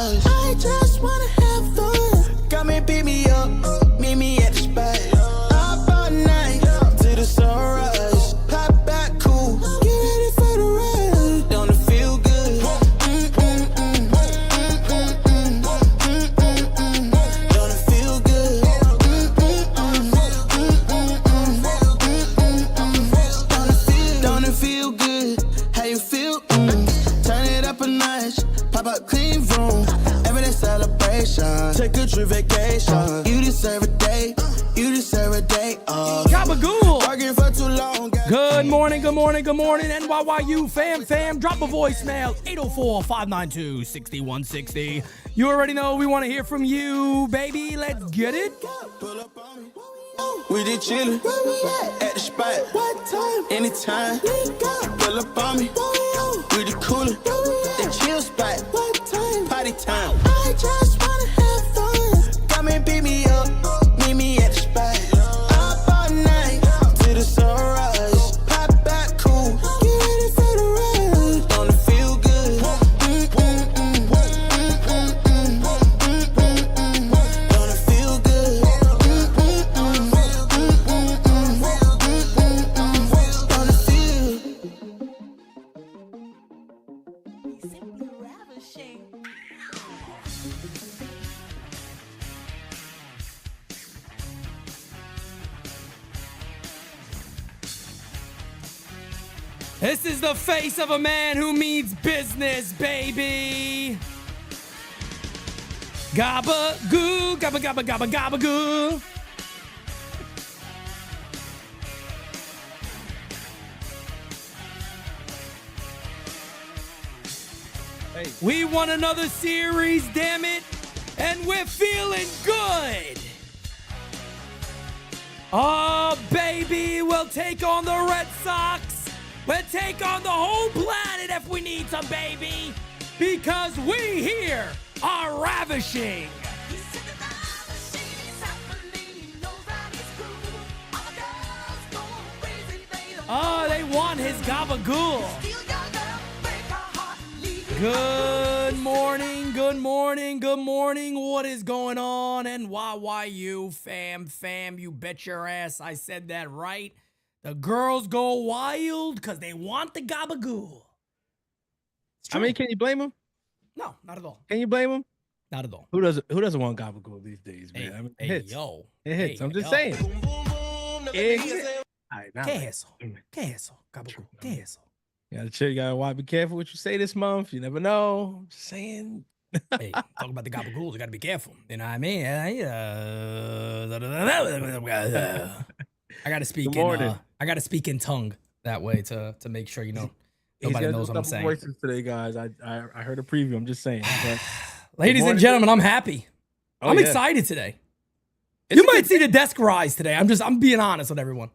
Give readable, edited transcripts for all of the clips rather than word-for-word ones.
I just wanna have fun. Come and pick me up, meet me at the spot. Up all night till the sunrise. Pop back cool, get ready for the ride. Don't it feel good? Don't it feel good? Don't it feel good? How you feel? Turn it up a notch. Pop up clean room, everyday celebration. Take a trip vacation. You deserve a day, you deserve a day off. Gabagool. Working for too long. Good morning, good morning, good morning, NYYU fam. Drop a voicemail, 804-592-6160. You already know we want to hear from you, baby. Let's get it. Pull up on me. We did chillin' at the spot. What time? Anytime. Pull up on me. We did coolin'. The chill spot. What time? Party time. I just wanna have fun. Come and pick me up. Meet me at the spot. Up all night till the sunrise. Pop back cool. Get ready for the ride. Don't it feel good? Don't it feel good? Don't it feel? Simply ravishing. This is the face of a man who means business, baby. Gabagoo, gabba gabba gabba gabagoo. Hey. We won another series, damn it, and we're feeling good. Oh, baby, we'll take on the Red Sox. We'll take on the whole planet if we need some, baby, because we here are ravishing. Oh, they want his gabagool. Good morning, good morning, good morning. What is going on? NYYU fam, you bet your ass I said that right. The girls go wild because they want the gabagool. I mean, can you blame them? No, not at all. Can you blame them? Not at all. Who doesn't want gabagool these days, man? Hey, I mean, hey, it hits. yo. It hits. Hey, I'm just yo. saying. All right, now, ¿Qué es eso? ¿Qué es eso? Gabagool. ¿Qué es eso? you gotta be careful what you say this month. You never know. Just saying. Hey, talk about the gabagool. You got to be careful. You know what I mean? I got to speak I got to speak in tongue that way to make sure, you know, nobody knows what I'm saying. Voices today, guys. I heard a preview. I'm just saying. Okay. Ladies and gentlemen, I'm happy. I'm excited today. You might see the desk rise today. I'm being honest with everyone.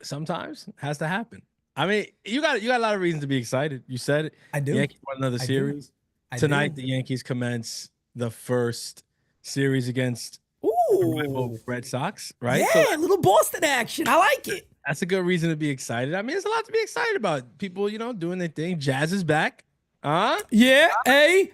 Sometimes it has to happen. I mean, you got a lot of reasons to be excited. You said it. I do. Yankees won another series. Tonight, the Yankees commence the first series against the Red Sox, right? Yeah, so, little Boston action. I like it. That's a good reason to be excited. I mean, there's a lot to be excited about. People, you know, doing their thing. Jazz is back. Yeah. Hey.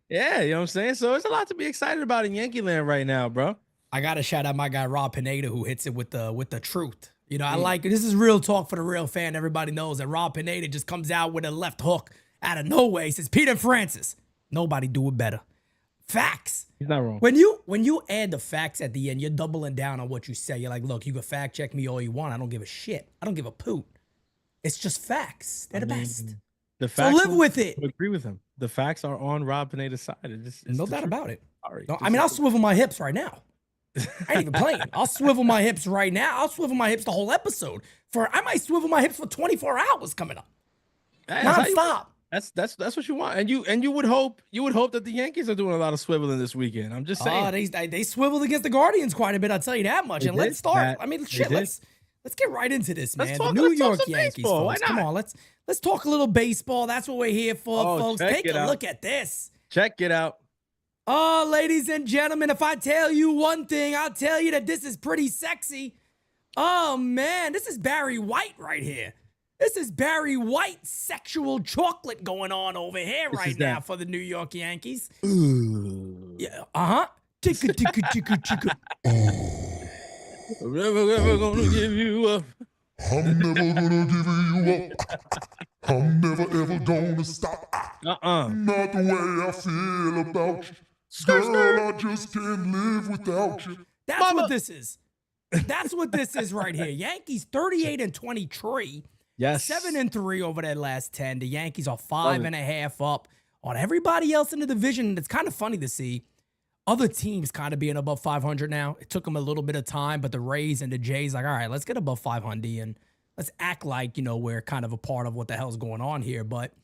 Yeah, you know what I'm saying? So it's a lot to be excited about in Yankee land right now, bro. I gotta shout out my guy Rob Pineda who hits it with the truth. You know, I like this is real talk for the real fan. Everybody knows that Rob Pineda just comes out with a left hook out of nowhere. He says, Peter Francis, nobody do it better. Facts. He's not wrong. When you add the facts at the end, you're doubling down on what you say. You're like, look, you can fact check me all you want. I don't give a shit. I don't give a poot. It's just facts. They're the best. The facts live with it. I agree with him. The facts are on Rob Pineda's side. It's No doubt truth. about it. Sorry. No, I mean, I'll swivel my hips right now. I ain't even playing. I'll swivel my hips right now. I'll swivel my hips the whole episode. I might swivel my hips for 24 hours coming up. Non-stop. That's what you want. And you would hope that the Yankees are doing a lot of swiveling this weekend. I'm just saying. They swiveled against the Guardians quite a bit, I'll tell you that much. And let's start. That, I mean, shit, let's get right into this, man. Let's talk, the New York Yankees, baseball. folks. Come on, let's talk a little baseball. That's what we're here for, folks. Take a look at this. Check it out. Oh, ladies and gentlemen, if I tell you one thing, I'll tell you that this is pretty sexy. Oh, man, this is Barry White right here. This is Barry White sexual chocolate going on over here right now for the New York Yankees. Ooh. Yeah, Ticka, ticka, ticka, ticka. I'm never gonna give you up. I'm never gonna give you up. I'm never ever gonna stop. Not the way I feel about you. Girl, I just can't live without you. That's what this is. That's what this is right here. Yankees 38-23. Yes. 7-3 over their last 10. The Yankees are 5.5 up on everybody else in the division. It's kind of funny to see other teams kind of being above 500 now. It took them a little bit of time, but the Rays and the Jays like, all right, let's get above 500 and let's act like, we're kind of a part of what the hell's going on here. But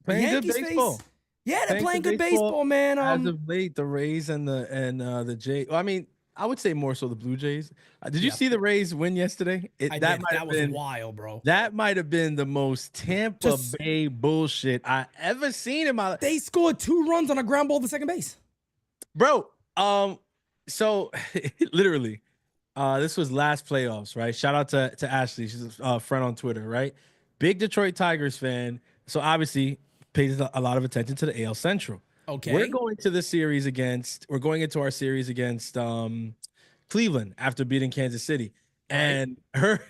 playing good baseball. They're playing good baseball, man. As of late, the Rays and the Jays. Well, I mean, I would say more so the Blue Jays. Did you see the Rays win yesterday? That was wild, bro. That might have been the most Tampa Bay bullshit I ever seen in my life. They scored 2 runs on a ground ball to second base. Bro, so literally, this was last playoffs, right? Shout out to Ashley. She's a friend on Twitter, right? Big Detroit Tigers fan. So obviously pays a lot of attention to the AL Central. Okay. We're going into our series against Cleveland after beating Kansas City. Right. And her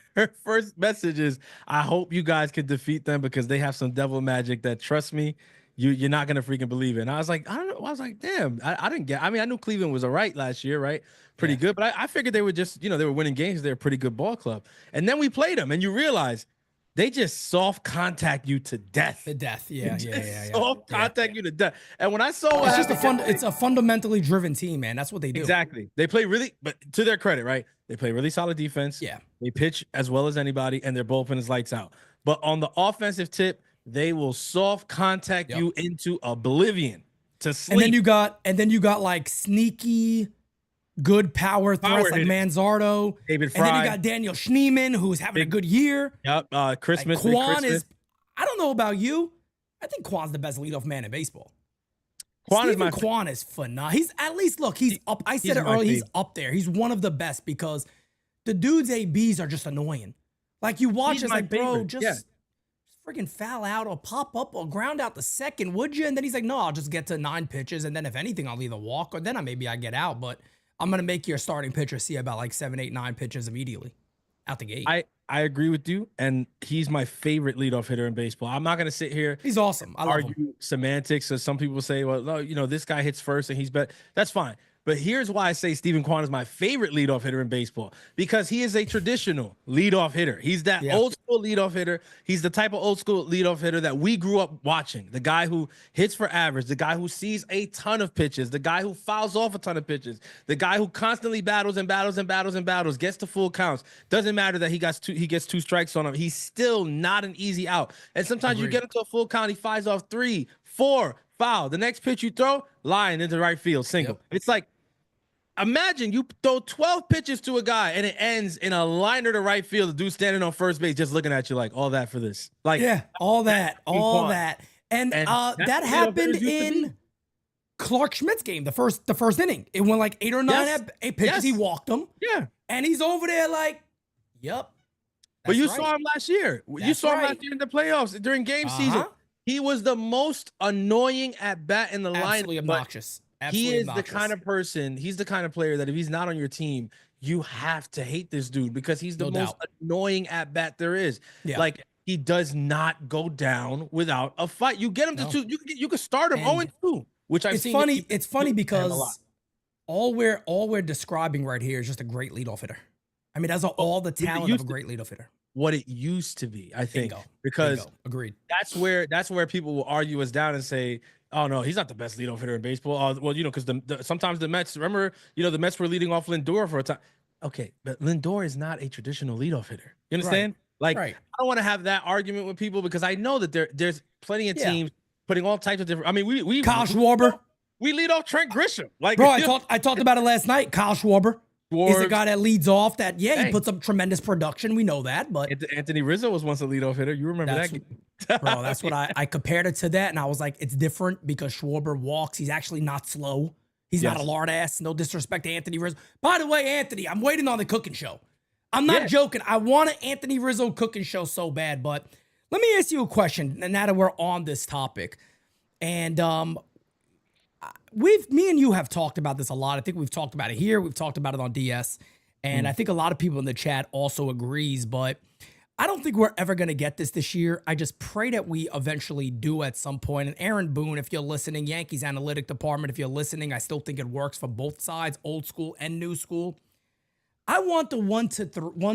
first message is, I hope you guys can defeat them because they have some devil magic that, trust me, you're not gonna freaking believe it. And I was like, I don't know. I was like, damn, I didn't get. I mean, I knew Cleveland was all right last year, right? Pretty good, but I figured they were just, they were winning games. They're a pretty good ball club. And then we played them, and you realize they just soft contact you to death. To death, yeah. Soft contact you to death. And when I saw, it's a fundamentally driven team, man. That's what they do. Exactly. They play really, but to their credit, right? They play really solid defense. Yeah. They pitch as well as anybody, and their bullpen is lights out. But on the offensive tip, they will soft contact you into oblivion to sleep. And then you got like sneaky good power threats like Manzardo. David Fry. And then you got Daniel Schneemann, who's having a good year. Yep. Christmas. Like Quan is, I don't know about you. I think Quan's the best leadoff man in baseball. Quan is phenomenal. He's at least, look, he's up. I said it earlier, he's up there. He's one of the best because the dude's ABs are just annoying. Like you watch, it's like, bro, just freaking foul out or pop up or ground out the second, would you? And then he's like, no, I'll just get to 9 pitches. And then if anything, I'll either walk or then I get out. But I'm going to make your starting pitcher see about like 7, 8, 9 pitches immediately out the gate. I agree with you. And he's my favorite leadoff hitter in baseball. I'm not going to sit here. He's awesome. I love him. Semantics. So some people say, well, no, this guy hits first and he's better. That's fine. But here's why I say Steven Kwan is my favorite leadoff hitter in baseball, because he is a traditional leadoff hitter. He's that old school leadoff hitter. He's the type of old school leadoff hitter that we grew up watching. The guy who hits for average, the guy who sees a ton of pitches, the guy who fouls off a ton of pitches, the guy who constantly battles, gets to full counts. Doesn't matter that he gets 2 strikes on him. He's still not an easy out. And sometimes you get into a full count, he fires off 3, 4, foul. The next pitch you throw, line into right field, single. It's like, imagine you throw 12 pitches to a guy and it ends in a liner to right field. The dude standing on first base just looking at you like, all that for this. Like, all that. And that happened in Clark Schmidt's game, the first inning. It went like 8 or 9 pitches. He walked them. Yeah. And he's over there like, yep. But you saw him last year. You saw him last year in the playoffs during game season. He was the most annoying at bat in the lineup. Absolutely obnoxious. He is the kind of person, he's the kind of player that if he's not on your team, you have to hate this dude because he's the most annoying at bat there is. Yeah. Like, he does not go down without a fight. You get him to 2, you can start him 0-2, which I've seen. It's funny because all we're describing right here is just a great leadoff hitter. I mean, that's all the talent of a great leadoff hitter. What it used to be, I think, because agreed. That's where people will argue us down and say, "Oh no, he's not the best leadoff hitter in baseball." Well, because sometimes the Mets, remember, the Mets were leading off Lindor for a time. Okay, but Lindor is not a traditional leadoff hitter. You understand? Right. I don't want to have that argument with people because I know that there's plenty of teams putting all types of different. I mean, we Kyle Schwarber. We lead off Trent Grisham. Like, bro, I talked about it last night. Kyle Schwarber is the guy that leads off. That he puts up tremendous production. We know that, but Anthony Rizzo was once a leadoff hitter. You remember that? Bro, that's what I compared it to that, and I was like, it's different because Schwarber walks. He's actually not slow. He's not a lard ass. No disrespect to Anthony Rizzo. By the way, Anthony, I'm waiting on the cooking show. I'm not joking. I want an Anthony Rizzo cooking show so bad, but let me ask you a question. And now that we're on this topic, and me and you have talked about this a lot. I think we've talked about it here. We've talked about it on DS, and I think a lot of people in the chat also agrees. But I don't think we're ever going to get this year. I just pray that we eventually do at some point. And Aaron Boone, if you're listening, Yankees analytic department, if you're listening, I still think it works for both sides, old school and new school. I want the 1,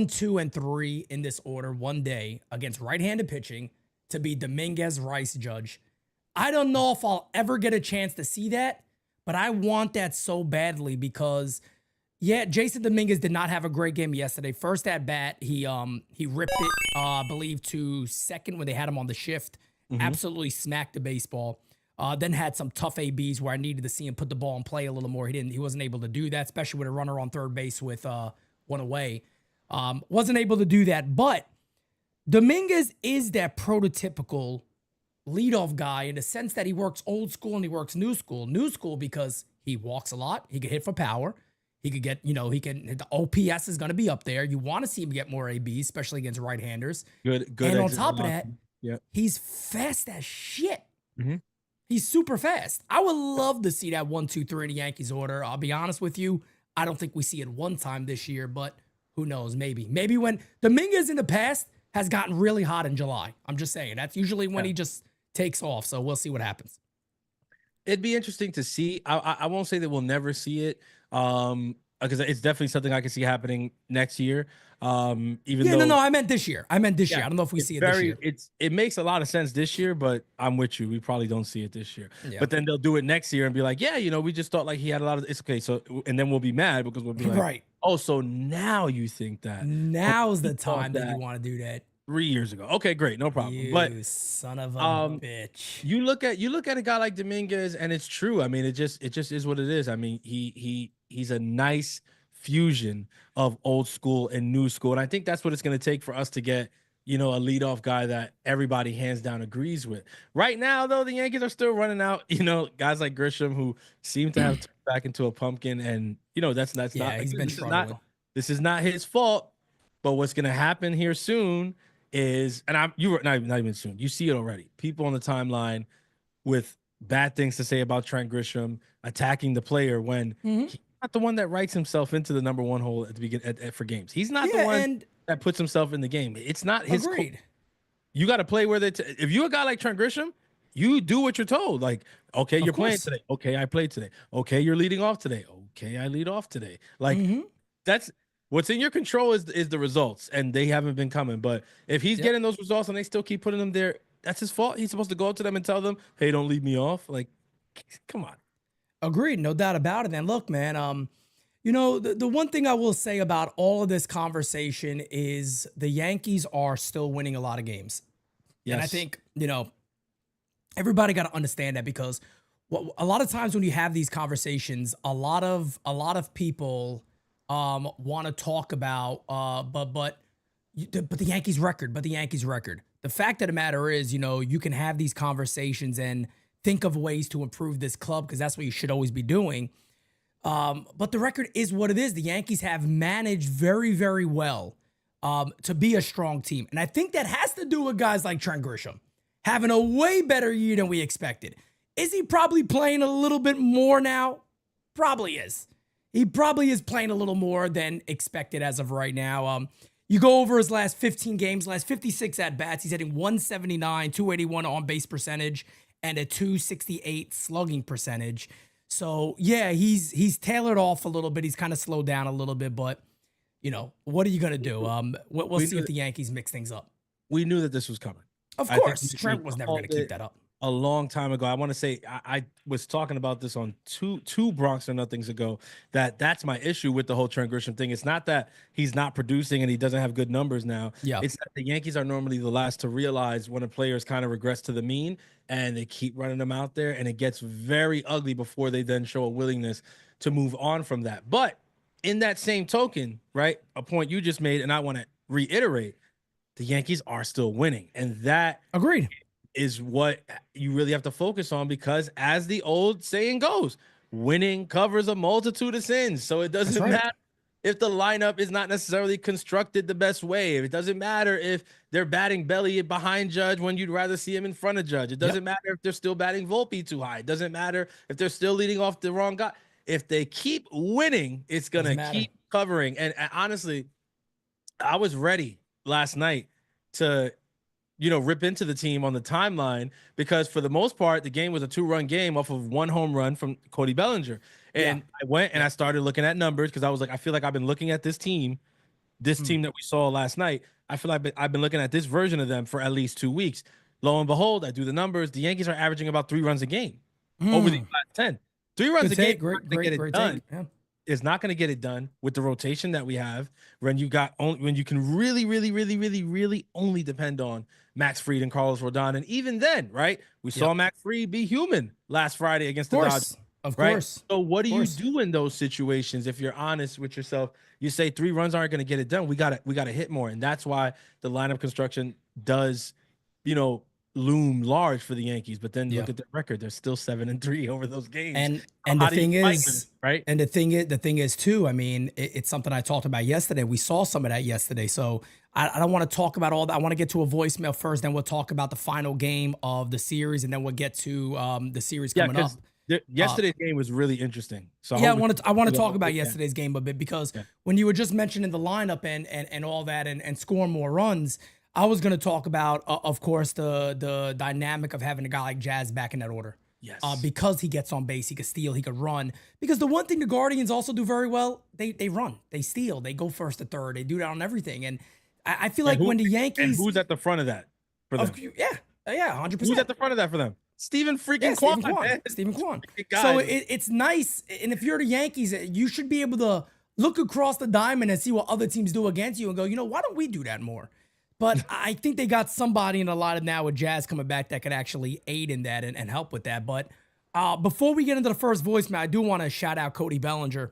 2, and 3 in this order one day against right-handed pitching to be Dominguez, Rice, Judge. I don't know if I'll ever get a chance to see that, but I want that so badly because, Jason Dominguez did not have a great game yesterday. First at bat, he ripped it, I believe, to second when they had him on the shift. Absolutely smacked the baseball. Then had some tough ABs where I needed to see him put the ball in play a little more. He wasn't able to do that, especially with a runner on third base with one away. Wasn't able to do that, but Dominguez is that prototypical leadoff guy in the sense that he works old school and he works new school. New school because he walks a lot. He can hit for power. He could get, the OPS is going to be up there. You want to see him get more ABs, especially against right-handers. Good. And on top of that, he's fast as shit. He's super fast. I would love to see that 1, 2, 3 in the Yankees order. I'll be honest with you. I don't think we see it one time this year, but who knows? Maybe when Dominguez in the past has gotten really hot in July. I'm just saying that's usually when he just takes off. So we'll see what happens. It'd be interesting to see. I won't say that we'll never see it. Because it's definitely something I can see happening next year. No, I meant this year. I don't know if we see it this year. It makes a lot of sense this year, but I'm with you. We probably don't see it this year. But then they'll do it next year and be like, we just thought like he had a lot of it's okay. So and then we'll be mad because we'll be like, oh, so now you think that now's the time that you want to do that. 3 years ago. Okay, great, no problem. You son of a bitch. You look at a guy like Dominguez, and it's true. I mean, it just is what it is. I mean, he's a nice fusion of old school and new school, and I think that's what it's going to take for us to get a leadoff guy that everybody hands down agrees with. Right now, though, the Yankees are still running out. Guys like Grisham who seem to have turned back into a pumpkin, and that's not. He's been struggling. This is not his fault, but what's going to happen here soon is, and you were not even soon. You see it already. People on the timeline with bad things to say about Trent Grisham attacking the player when he's not the one that writes himself into the number 1 hole at the beginning for games. He's not the one that puts himself in the game. It's not his. Agreed. You got to play where if you're a guy like Trent Grisham, you do what you're told. Like, okay, you're playing today. Okay, I played today. Okay, you're leading off today. Okay, I lead off today. Like that's. What's in your control is the results, and they haven't been coming. But if he's getting those results and they still keep putting them there, that's his fault. He's supposed to go up to them and tell them, "Hey, don't leave me off." Like, come on. Agreed, no doubt about it. And look, man, the one thing I will say about all of this conversation is the Yankees are still winning a lot of games. Yes. And I think everybody got to understand that because a lot of times when you have these conversations, a lot of people want to talk about but the Yankees record, the fact of the matter is, you can have these conversations and think of ways to improve this club because that's what you should always be doing. But the record is what it is. The Yankees have managed very, very well to be a strong team. And I think that has to do with guys like Trent Grisham. having a way better year than we expected. Is he probably playing a little bit more now? Probably is. He probably is playing a little more than expected as of right now. You go over his last 15 games, last 56 at-bats. He's hitting 179, 281 on-base percentage, and a 268 slugging percentage. So, yeah, he's tailored off a little bit. He's kind of slowed down a little bit, but, what are you going to do? We'll see if the Yankees mix things up. We knew that this was coming. Of course. Trent was never going to keep that up. A long time ago. I want to say I was talking about this on two Bronx or Nothings ago, that's my issue with the whole Trent Grisham thing. It's not that he's not producing and he doesn't have good numbers now. Yeah. It's that the Yankees are normally the last to realize when a player is kind of regress to the mean, and they keep running them out there, and it gets very ugly before they then show a willingness to move on from that. But in that same token, right, a point you just made, and I want to reiterate, the Yankees are still winning, and that agreed is what you really have to focus on, because as the old saying goes, winning covers a multitude of sins. So it doesn't matter if the lineup is not necessarily constructed the best way. It doesn't matter if they're batting belly behind Judge when you'd rather see him in front of Judge. It doesn't matter if they're still batting Volpe too high. It doesn't matter if they're still leading off the wrong guy. If they keep winning, it's going to keep covering. And honestly, I was ready last night to rip into the team on the timeline, because for the most part, the game was a 2-run game off of 1 home run from Cody Bellinger. And I went and I started looking at numbers, because I was like, I feel like I've been looking at this team that we saw last night. I feel like I've been looking at this version of them for at least 2 weeks. Lo and behold, I do the numbers. The Yankees are averaging about 3 runs a game over the last 10. 3 runs a game. Great done. Is not going to get it done with the rotation that we have when you can really only depend on Max Fried and Carlos Rodon. And even then, right, we saw Max Fried be human last Friday against the Dodgers. Of course. So what do you do in those situations? If you're honest with yourself, you say 3 runs aren't going to get it done. We got to hit more. And that's why the lineup construction does, loom large for the Yankees. But then look at their record. They're still 7-3 over those games. And the thing is, right? And the thing is too, I mean, it's something I talked about yesterday. We saw some of that yesterday. So I don't want to talk about all that. I want to get to a voicemail first, then we'll talk about the final game of the series, and then we'll get to the series coming up. Yesterday's game was really interesting. So I want to talk about yesterday's game a bit, because when you were just mentioning the lineup and all that and scoring more runs, I was going to talk about, of course, the dynamic of having a guy like Jazz back in that order. Yes. Because he gets on base, he could steal, he could run. Because the one thing the Guardians also do very well, they run, they steal, they go first to third, they do that on everything. And I feel like when the Yankees... And who's at the front of that for them? 100%. Who's at the front of that for them? Stephen Kwan. Stephen Kwan. So it's nice. And if you're the Yankees, you should be able to look across the diamond and see what other teams do against you and go, why don't we do that more? But I think they got somebody in a lot of now with Jazz coming back that could actually aid in that and help with that. But before we get into the first voicemail, I do want to shout out Cody Bellinger.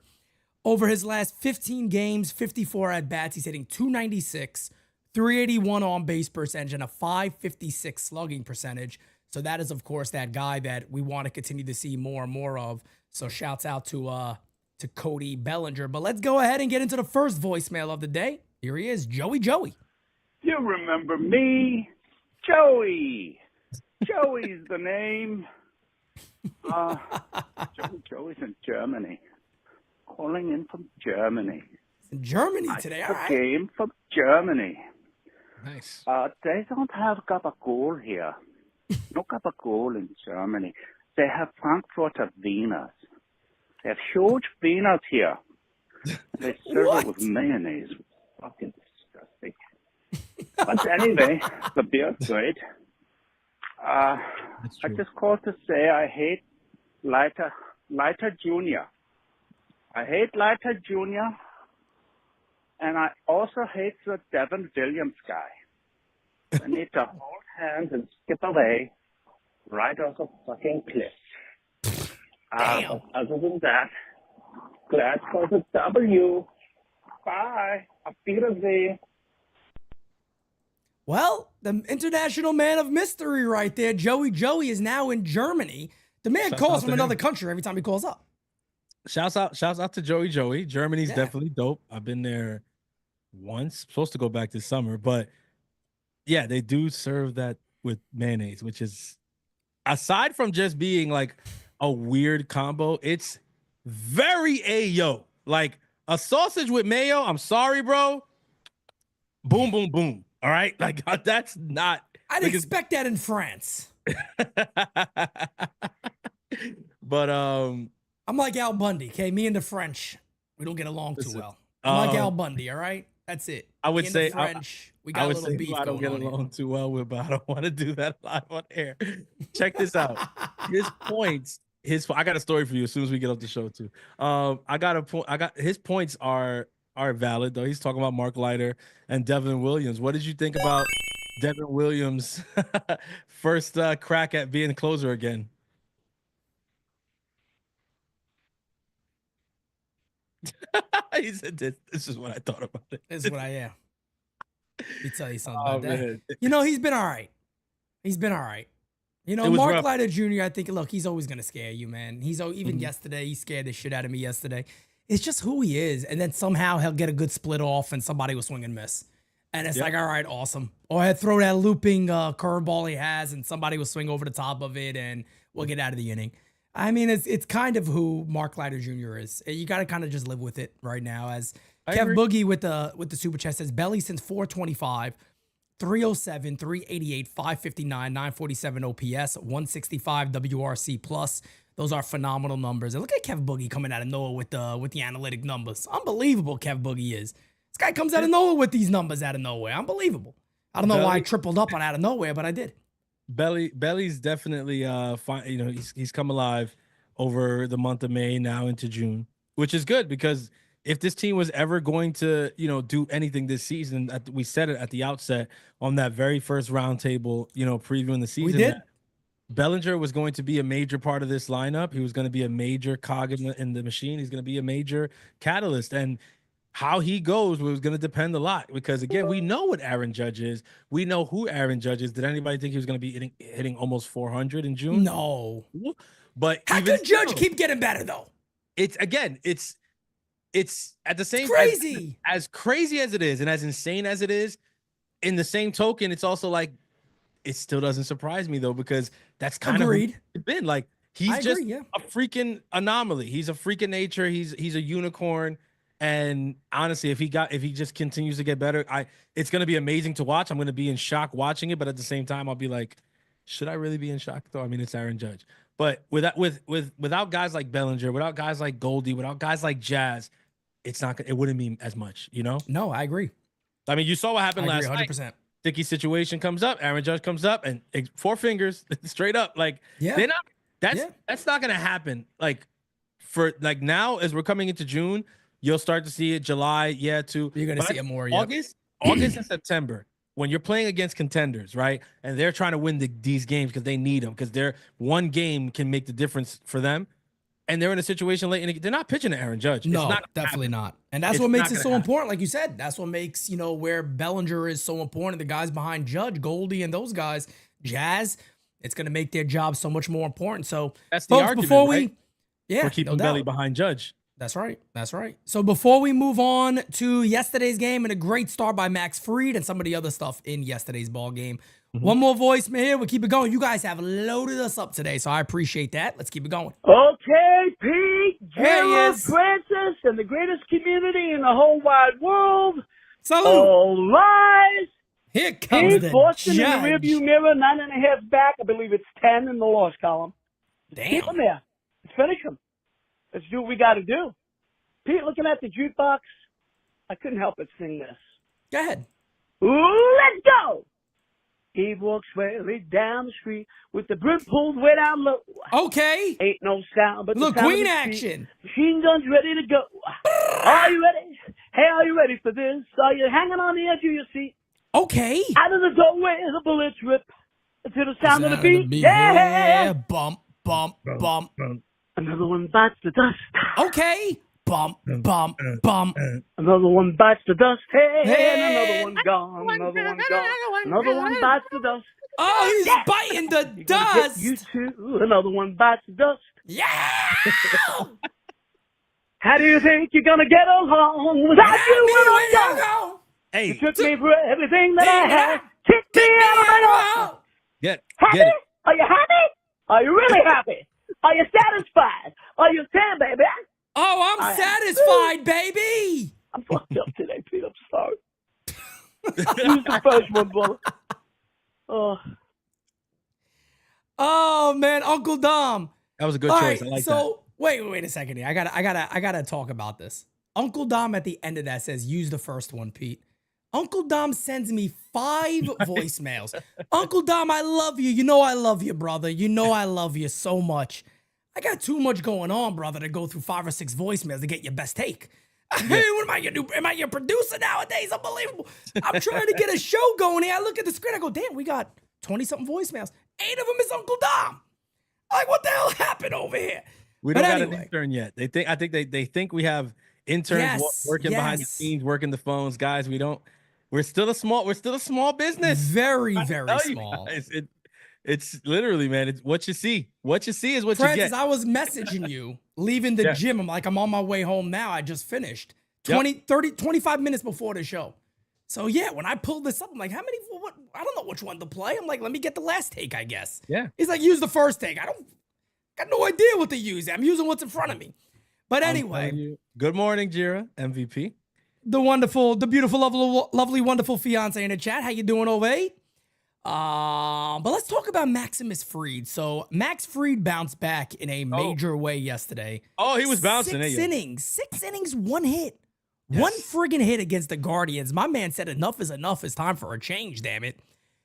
Over his last 15 games, 54 at-bats, he's hitting 296, 381 on-base percentage, and a 556 slugging percentage. So that is, of course, that guy that we want to continue to see more and more of. So shouts out to Cody Bellinger. But let's go ahead and get into the first voicemail of the day. Here he is, Joey. You remember me? Joey. Joey's the name. Joey's in Germany. Calling in from Germany. In Germany today, all right. Game from Germany. Nice. They don't have gabagool here. No gabagool in Germany. They have Frankfurter Wieners. They have huge Wieners here. They serve it with mayonnaise. Fucking disgusting. But anyway, the beer's great. I just called to say I hate Leiter Jr. I hate Leiter Jr. And I also hate the Devin Williams guy. I need to hold hands and skip away right off the fucking cliff. But other than that, glad for the W. Bye. Auf Wiedersehen. Well, the international man of mystery right there, Joey. Joey is now in Germany. The man calls from another country every time he calls up. Shouts out to Joey. Germany's definitely dope. I've been there once. Supposed to go back this summer, but yeah, they do serve that with mayonnaise, which is, aside from just being like a weird combo, it's very ayo. Like a sausage with mayo. I'm sorry, bro. Boom, boom, boom. All right, like that's not. I'd expect that in France. But I'm like Al Bundy. Okay, me and the French, we don't get along too well. I'm like Al Bundy. All right, that's it. I would say French. We got a little beef I don't going get on along too well with, but I don't want to do that live on air. Check this out. His points. I got a story for you as soon as we get off the show too. I got a point. His points are valid though. He's talking about Mark Leiter and Devin Williams. What did you think about Devin Williams' first crack at being closer again? He said, "This is what I thought about it. This is what I am." Let me tell you something about that. Man. You know, he's been all right. He's been all right. You know, Mark Leiter Jr., I think, look, he's always going to scare you, man. Even yesterday, he scared the shit out of me yesterday. It's just who he is. And then somehow he'll get a good split off and somebody will swing and miss. And it's like, all right, awesome. Or he'll throw that looping curveball he has and somebody will swing over the top of it and we'll get out of the inning. I mean, it's kind of who Mark Leiter Jr. is. You got to kind of just live with it right now. As Kev Boogie with the super chat says, Belly since 425, 307, 388, 559, 947 OPS, 165 WRC plus. Those are phenomenal numbers. And look at Kev Boogie coming out of nowhere with the analytic numbers. Unbelievable, Kev Boogie is. This guy comes out of nowhere with these numbers out of nowhere. Unbelievable. I don't know why I tripled up on out of nowhere, but I did. Belly's definitely fine. You know, he's come alive over the month of May now into June, which is good because if this team was ever going to, you know, do anything this season, we said it at the outset on that very first roundtable, you know, previewing the season. We did. Bellinger was going to be a major part of this lineup. He was going to be a major cog in the machine. He's going to be a major catalyst. And how he goes was going to depend a lot because, again, we know what Aaron Judge is. We know who Aaron Judge is. Did anybody think he was going to be hitting almost 400 in June? No. But how could Judge keep getting better, though? It's at the same crazy. As crazy as it is and as insane as it is, in the same token, it's also like, it still doesn't surprise me, though, because that's kind of it's been like. He's just a freaking anomaly. He's a freaking nature. He's a unicorn. And honestly, if he just continues to get better, it's going to be amazing to watch. I'm going to be in shock watching it, but at the same time, I'll be like, should I really be in shock though? I mean, it's Aaron Judge. But without guys like Bellinger, without guys like Goldie, without guys like Jazz, it wouldn't mean as much, you know? No, I agree. I mean, you saw what happened last 100%. night. Dickey's situation comes up, Aaron Judge comes up, and 4 fingers straight up. Like, they're not. That's not gonna happen. Like, for like now, as we're coming into June, you'll start to see it. July, too. You're gonna see it more. August and September, when you're playing against contenders, right? And they're trying to win these games because they need them, because one game can make the difference for them. And they're in a situation late in they're not pitching to Aaron Judge. No, definitely not. And that's what makes it so important. Like you said, that's what makes, you know, where Bellinger is so important. The guys behind Judge, Goldie, and those guys, Jazz, it's going to make their job so much more important. So that's the argument, before we, right? We're keeping Belly behind Judge. That's right. That's right. So before we move on to yesterday's game and a great start by Max Fried and some of the other stuff in yesterday's ball game, one more voicemail here. We'll keep it going. You guys have loaded us up today, so I appreciate that. Let's keep it going. Okay, Pete, General Francis, and the greatest community in the whole wide world. Salute. All rise. Here comes the Boston Judge. in the rearview mirror, 9.5 back. I believe it's 10 in the loss column. Damn. Keep them there. Let's finish them. Let's do what we got to do. Pete, looking at the jukebox, I couldn't help but sing this. Go ahead. Let's go. He walks way down the street with the brim pulled way down low. Okay. Ain't no sound but the sound Queen of the action. Machine guns ready to go. Are you ready? Hey, are you ready for this? Are you hanging on the edge of your seat? Okay. Out of the doorway, the bullets rip to the sound of the beat. Yeah. Bump, bump, bump. Another one bites the dust. Okay. Bump, bump, bump. Another one bites the dust. Hey, and another one gone. Another one gone. Another one bites the dust. Oh, he's biting the dust. You too. Another one bites the dust. Yeah. How do you think you're gonna get along without you when I'm gone? Hey, you took me for everything that I had. Kicked me out of my life. Happy? Get it. Are you happy? Are you really happy? Are you satisfied? Are you 10, baby? Oh, I'm satisfied, baby. I'm fucked up today, Pete. I'm sorry. Use the first one, brother. Oh man, Uncle Dom. That was a good All choice. right, I like so wait a second here. I gotta talk about this. Uncle Dom at the end of that says, use the first one, Pete. Uncle Dom sends me 5 voicemails. Uncle Dom, I love you. You know I love you, brother. You know I love you so much. I got too much going on, brother, to go through 5 or 6 voicemails to get your best take. Hey, what am I your producer nowadays? Unbelievable. I'm trying to get a show going here. I look at the screen. I go, damn, we got 20-something voicemails. 8 of them is Uncle Dom. Like, what the hell happened over here? We don't got an intern yet. I think they think we have interns working behind the scenes, working the phones. Guys, we're still a small business. Very, very small. It's literally, man, it's what you see. What you see is what Francis, you get. I was messaging you, leaving the gym. I'm on my way home now. I just finished 25 minutes before the show. So yeah, when I pulled this up, I'm like, what? I don't know which one to play. I'm like, let me get the last take, I guess. Yeah. He's like, use the first take. I got no idea what to use. I'm using what's in front of me. But anyway. Good morning, Jira, MVP. The beautiful, lovely, wonderful fiance in the chat. How you doing, Ove? But let's talk about Maximus Fried. So Max Fried bounced back in a major way yesterday. Oh, he was bouncing. 6 innings, 1 hit. Yes. 1 friggin' hit against the Guardians. My man said enough is enough. It's time for a change, damn it.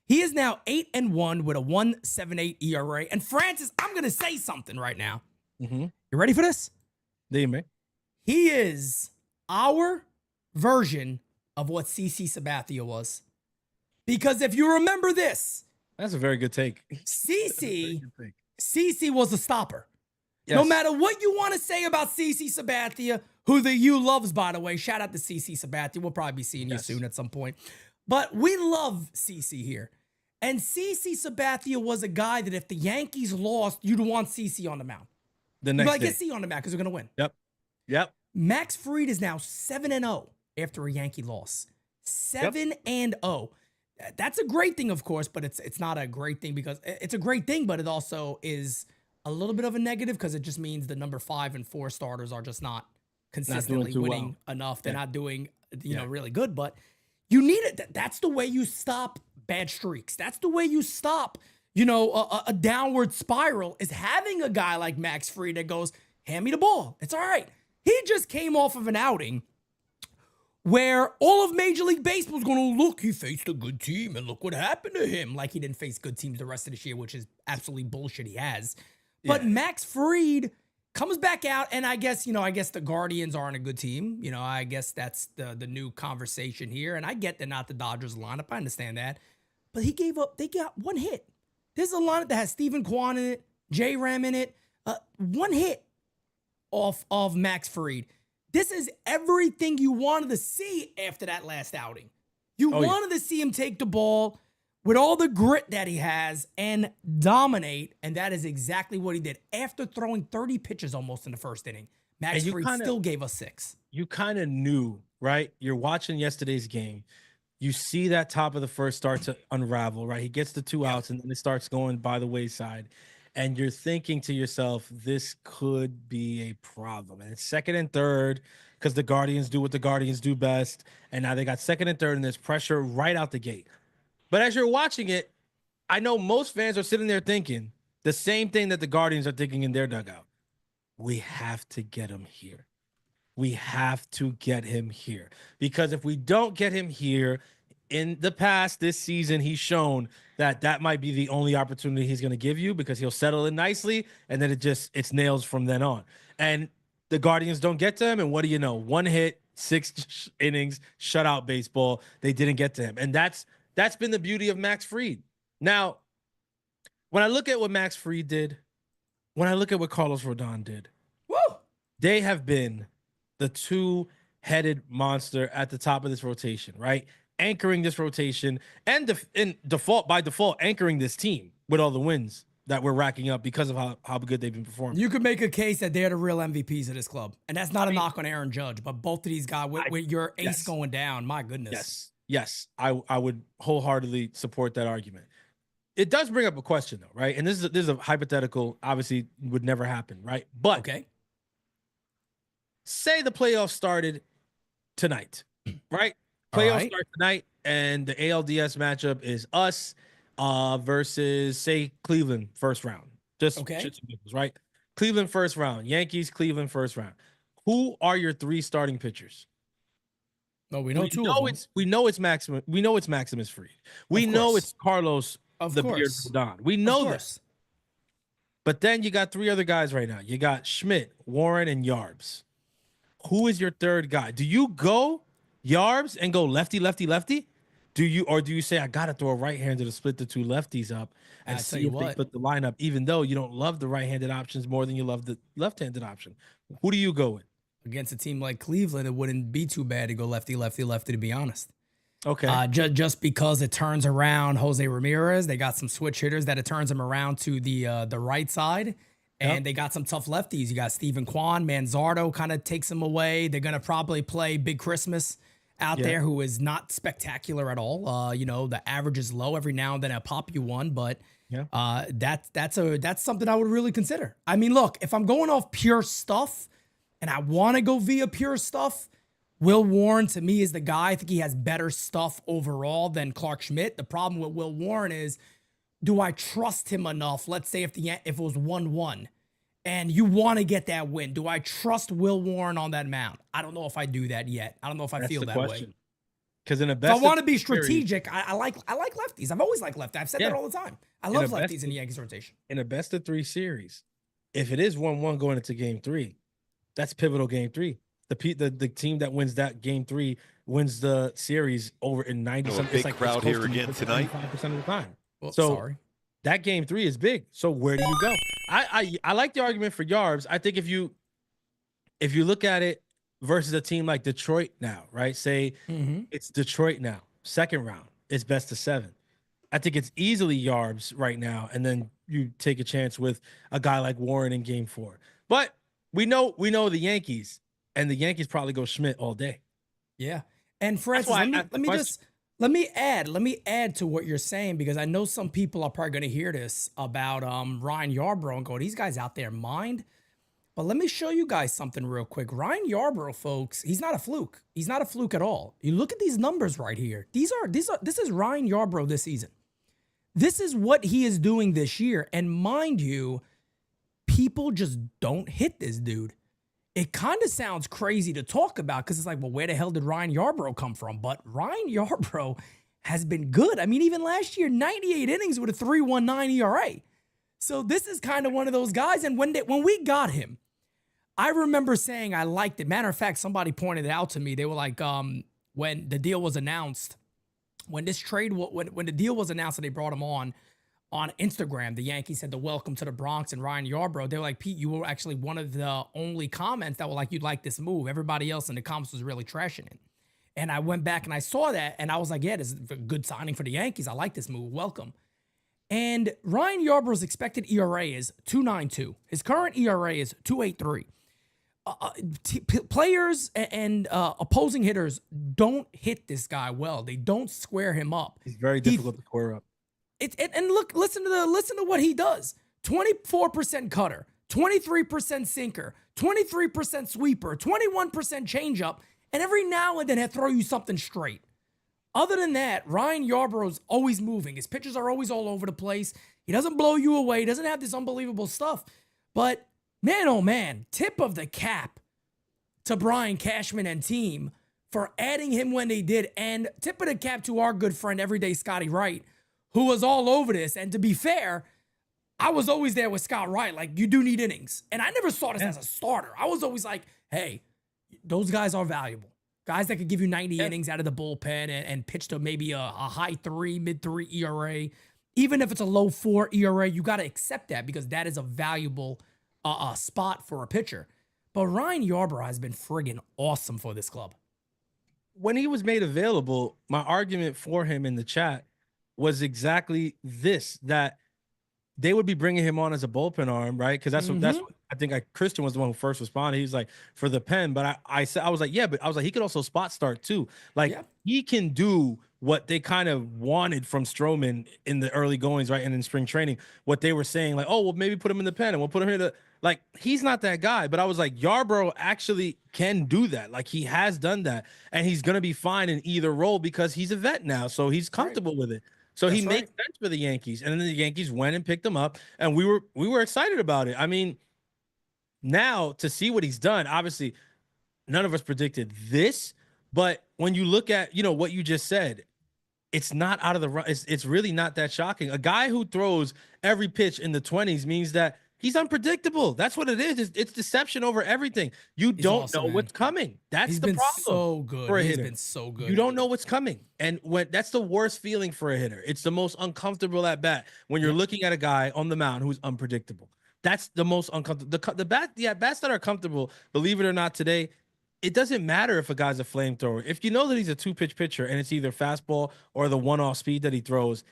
He is now 8-1 with a 1.78 ERA. And Francis, I'm going to say something right now. Mm-hmm. You ready for this? Dime. He is our version of what CC Sabathia was. Because if you remember this. That's a very good take. CC was a stopper. Yes. No matter what you want to say about CC Sabathia, who the U loves, by the way. Shout out to CC Sabathia. We'll probably be seeing you soon at some point. But we love CC here. And CC Sabathia was a guy that if the Yankees lost, you'd want CC on the mound. The next day. Get C on the mound because we're going to win. Yep. Max Fried is now 7-0 after a Yankee loss. 7-0. That's a great thing, of course, but it's not a great thing because it's a great thing, but it also is a little bit of a negative because it just means the number 5 and 4 starters are just not consistently winning enough. They're not doing, really good, but you need it. That's the way you stop bad streaks. That's the way you stop, a downward spiral is having a guy like Max Fried that goes, hand me the ball. It's all right. He just came off of an outing where all of Major League Baseball is going to look, he faced a good team and look what happened to him. Like he didn't face good teams the rest of this year, which is absolutely bullshit he has. But Max Fried comes back out, and I guess the Guardians aren't a good team. I guess that's the new conversation here. And I get they're not the Dodgers lineup. I understand that. But they got 1 hit. There's a lineup that has Stephen Kwan in it, J Ram in it. 1 hit off of Max Fried. This is everything you wanted to see after that last outing. You wanted to see him take the ball with all the grit that he has and dominate, and that is exactly what he did. After throwing 30 pitches almost in the first inning, Max Fried still gave us 6. You kind of knew, right? You're watching yesterday's game. You see that top of the first start to unravel, right? He gets the 2 outs, and then it starts going by the wayside. And you're thinking to yourself, this could be a problem. And it's 2nd and 3rd because the Guardians do what the Guardians do best. And now they got 2nd and 3rd, and there's pressure right out the gate. But as you're watching it, I know most fans are sitting there thinking the same thing that the Guardians are thinking in their dugout. We have to get him here. We have to get him here. Because if we don't get him here, in the past, this season, he's shown that might be the only opportunity he's going to give you because he'll settle in nicely, and then it's nails from then on. And the Guardians don't get to him, and what do you know? 1 hit, 6 innings, shutout baseball. They didn't get to him. And that's been the beauty of Max Fried. Now, when I look at what Max Fried did, when I look at what Carlos Rodon did, they have been the 2-headed monster at the top of this rotation, right? Anchoring this rotation and by default, anchoring this team with all the wins that we're racking up because of how good they've been performing. You could make a case that they're the real MVPs of this club. And that's not a knock on Aaron Judge, but both of these guys with your ace going down, my goodness. Yes, I would wholeheartedly support that argument. it does bring up a question though, right? And this is a hypothetical, obviously would never happen, right? But Okay. say the playoffs started tonight, right? All Playoffs right. start tonight, and the ALDS matchup is us versus, say, Cleveland first round. Just Okay. shits and giggles, right? Cleveland first round, Yankees, Cleveland first round. Who are your 3 starting pitchers? No, we know two of them. We know it's Maximus. We know it's Maximus Fried. We know it's Carlos Of the Beard course. Rodon. We know this. But then you got 3 other guys right now. You got Schmidt, Warren, and Yarbs. Who is your third guy? Do you go Yarbs and go lefty, lefty, lefty? Do you say I gotta throw a right-hander to split the 2 lefties up and see if they put the lineup, even though you don't love the right-handed options more than you love the left-handed option? Who do you go with? Against a team like Cleveland, it wouldn't be too bad to go lefty, lefty, lefty, to be honest. Okay. Just because it turns around Jose Ramirez, they got some switch hitters that it turns them around to the right side, and they got some tough lefties. You got Stephen Kwan, Manzardo kind of takes them away. They're gonna probably play Big Christmas out there, who is not spectacular at all. The average is low. Every now and then I pop you one, but that's something I would really consider. I mean, look, if I'm going off pure stuff and I want to go via pure stuff, Will Warren, to me, is the guy. I think he has better stuff overall than Clark Schmidt. The problem with Will Warren is, do I trust him enough? Let's say if it was 1-1 and you want to get that win, do I trust Will Warren on that mound? I don't know if I do that yet. I don't know if I feel that way. Because in a best, if I want to be strategic, I like lefties. I've always liked lefties. I've said that all the time. I love lefties in the Yankees rotation. In a best of 3 series, if it is 1-1 going into game 3, that's pivotal game 3. The team that wins that game 3 wins the series over in 90%. Big crowd here again tonight. 5% of the time. Well, so sorry. That game 3 is big. So where do you go? I like the argument for Yarbs. I think if you look at it versus a team like Detroit now, right? Say it's Detroit now, second round, it's best of 7. I think it's easily Yarbs right now, and then you take a chance with a guy like Warren in game 4. But we know the Yankees, and the Yankees probably go Schmidt all day. Yeah. And Francis, let me add to what you're saying, because I know some people are probably going to hear this about Ryan Yarbrough and go, these guys out there mind. But let me show you guys something real quick. Ryan Yarbrough, folks, he's not a fluke. He's not a fluke at all. You look at these numbers right here. This is Ryan Yarbrough this season. This is what he is doing this year. And mind you, people just don't hit this dude. It kind of sounds crazy to talk about because it's like, well, where the hell did Ryan Yarbrough come from? But Ryan Yarbrough has been good. I mean, even last year, 98 innings with a 3.19 ERA. So this is kind of one of those guys. And when we got him, I remember saying I liked it. Matter of fact, somebody pointed it out to me. They were like, when the deal was announced, when the deal was announced and they brought him on Instagram, the Yankees said the welcome to the Bronx and Ryan Yarbrough. They were like, Pete, you were actually one of the only comments that were like, you'd like this move. Everybody else in the comments was really trashing it. And I went back and I saw that and I was like, yeah, this is a good signing for the Yankees. I like this move. Welcome. And Ryan Yarbrough's expected ERA is 2.92. His current ERA is 2.83. Players and opposing hitters don't hit this guy well. They don't square him up. He's very difficult to square up. And look, listen to what he does. 24% cutter, 23% sinker, 23% sweeper, 21% changeup, and every now and then he'll throw you something straight. Other than that, Ryan Yarbrough's always moving. His pitches are always all over the place. He doesn't blow you away. He doesn't have this unbelievable stuff. But man, oh man, tip of the cap to Brian Cashman and team for adding him when they did, and tip of the cap to our good friend Everyday Scotty Wright, who was all over this. And to be fair, I was always there with Scott Wright. Like, you do need innings. And I never saw this as a starter. I was always like, hey, those guys are valuable. Guys that could give you 90 innings out of the bullpen and pitch to maybe a high 3, mid 3 ERA. Even if it's a low 4 ERA, you got to accept that because that is a valuable spot for a pitcher. But Ryan Yarbrough has been friggin' awesome for this club. When he was made available, my argument for him in the chat was exactly this, that they would be bringing him on as a bullpen arm, right? Because that's what I think Christian was the one who first responded. He was like, for the pen. But I said, I was like, yeah, but I was like, he could also spot start too. Like, he can do what they kind of wanted from Stroman in the early goings, right? And in spring training, what they were saying, like, oh, well, maybe put him in the pen and we'll put him here to, like, he's not that guy. But I was like, Yarbrough actually can do that. Like, he has done that. And he's going to be fine in either role because he's a vet now. So he's comfortable with it. So he makes sense for the Yankees. And then the Yankees went and picked him up. And we were excited about it. I mean, now to see what he's done, obviously, none of us predicted this. But when you look at, what you just said, it's not out of the run. It's really not that shocking. A guy who throws every pitch in the 20s means that he's unpredictable. That's what it is. It's deception over everything. You don't know what's coming. That's the problem. So good. For a He's hitter. been so good. You don't know what's coming. And that's the worst feeling for a hitter. It's the most uncomfortable at bat when you're looking at a guy on the mound who's unpredictable. That's the most uncomfortable. The bats that are comfortable, believe it or not, today, it doesn't matter if a guy's a flamethrower. If you know that he's a 2-pitch pitcher and it's either fastball or the one-off speed that he throws,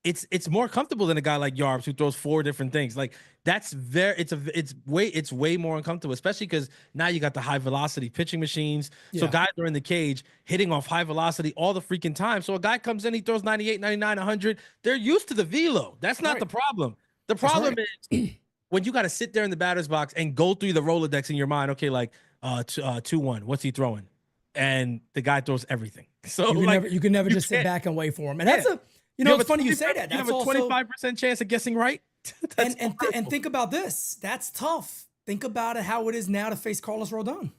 it's more comfortable than a guy like Yarbrough who throws 4 different things. Like, that's it's way more uncomfortable, especially because now you got the high velocity pitching machines. So guys are in the cage hitting off high velocity all the freaking time. So a guy comes in, he throws 98, 99, 100. They're used to the velo. That's not the problem. The problem is when you got to sit there in the batter's box and go through the Rolodex in your mind. Okay, like 2-1. What's he throwing? And the guy throws everything. So you can never just sit back and wait for him. And that's it's funny you say that. You have a 25% chance of guessing right. and think about this. That's tough. Think about it, how it is now to face Carlos Rodon.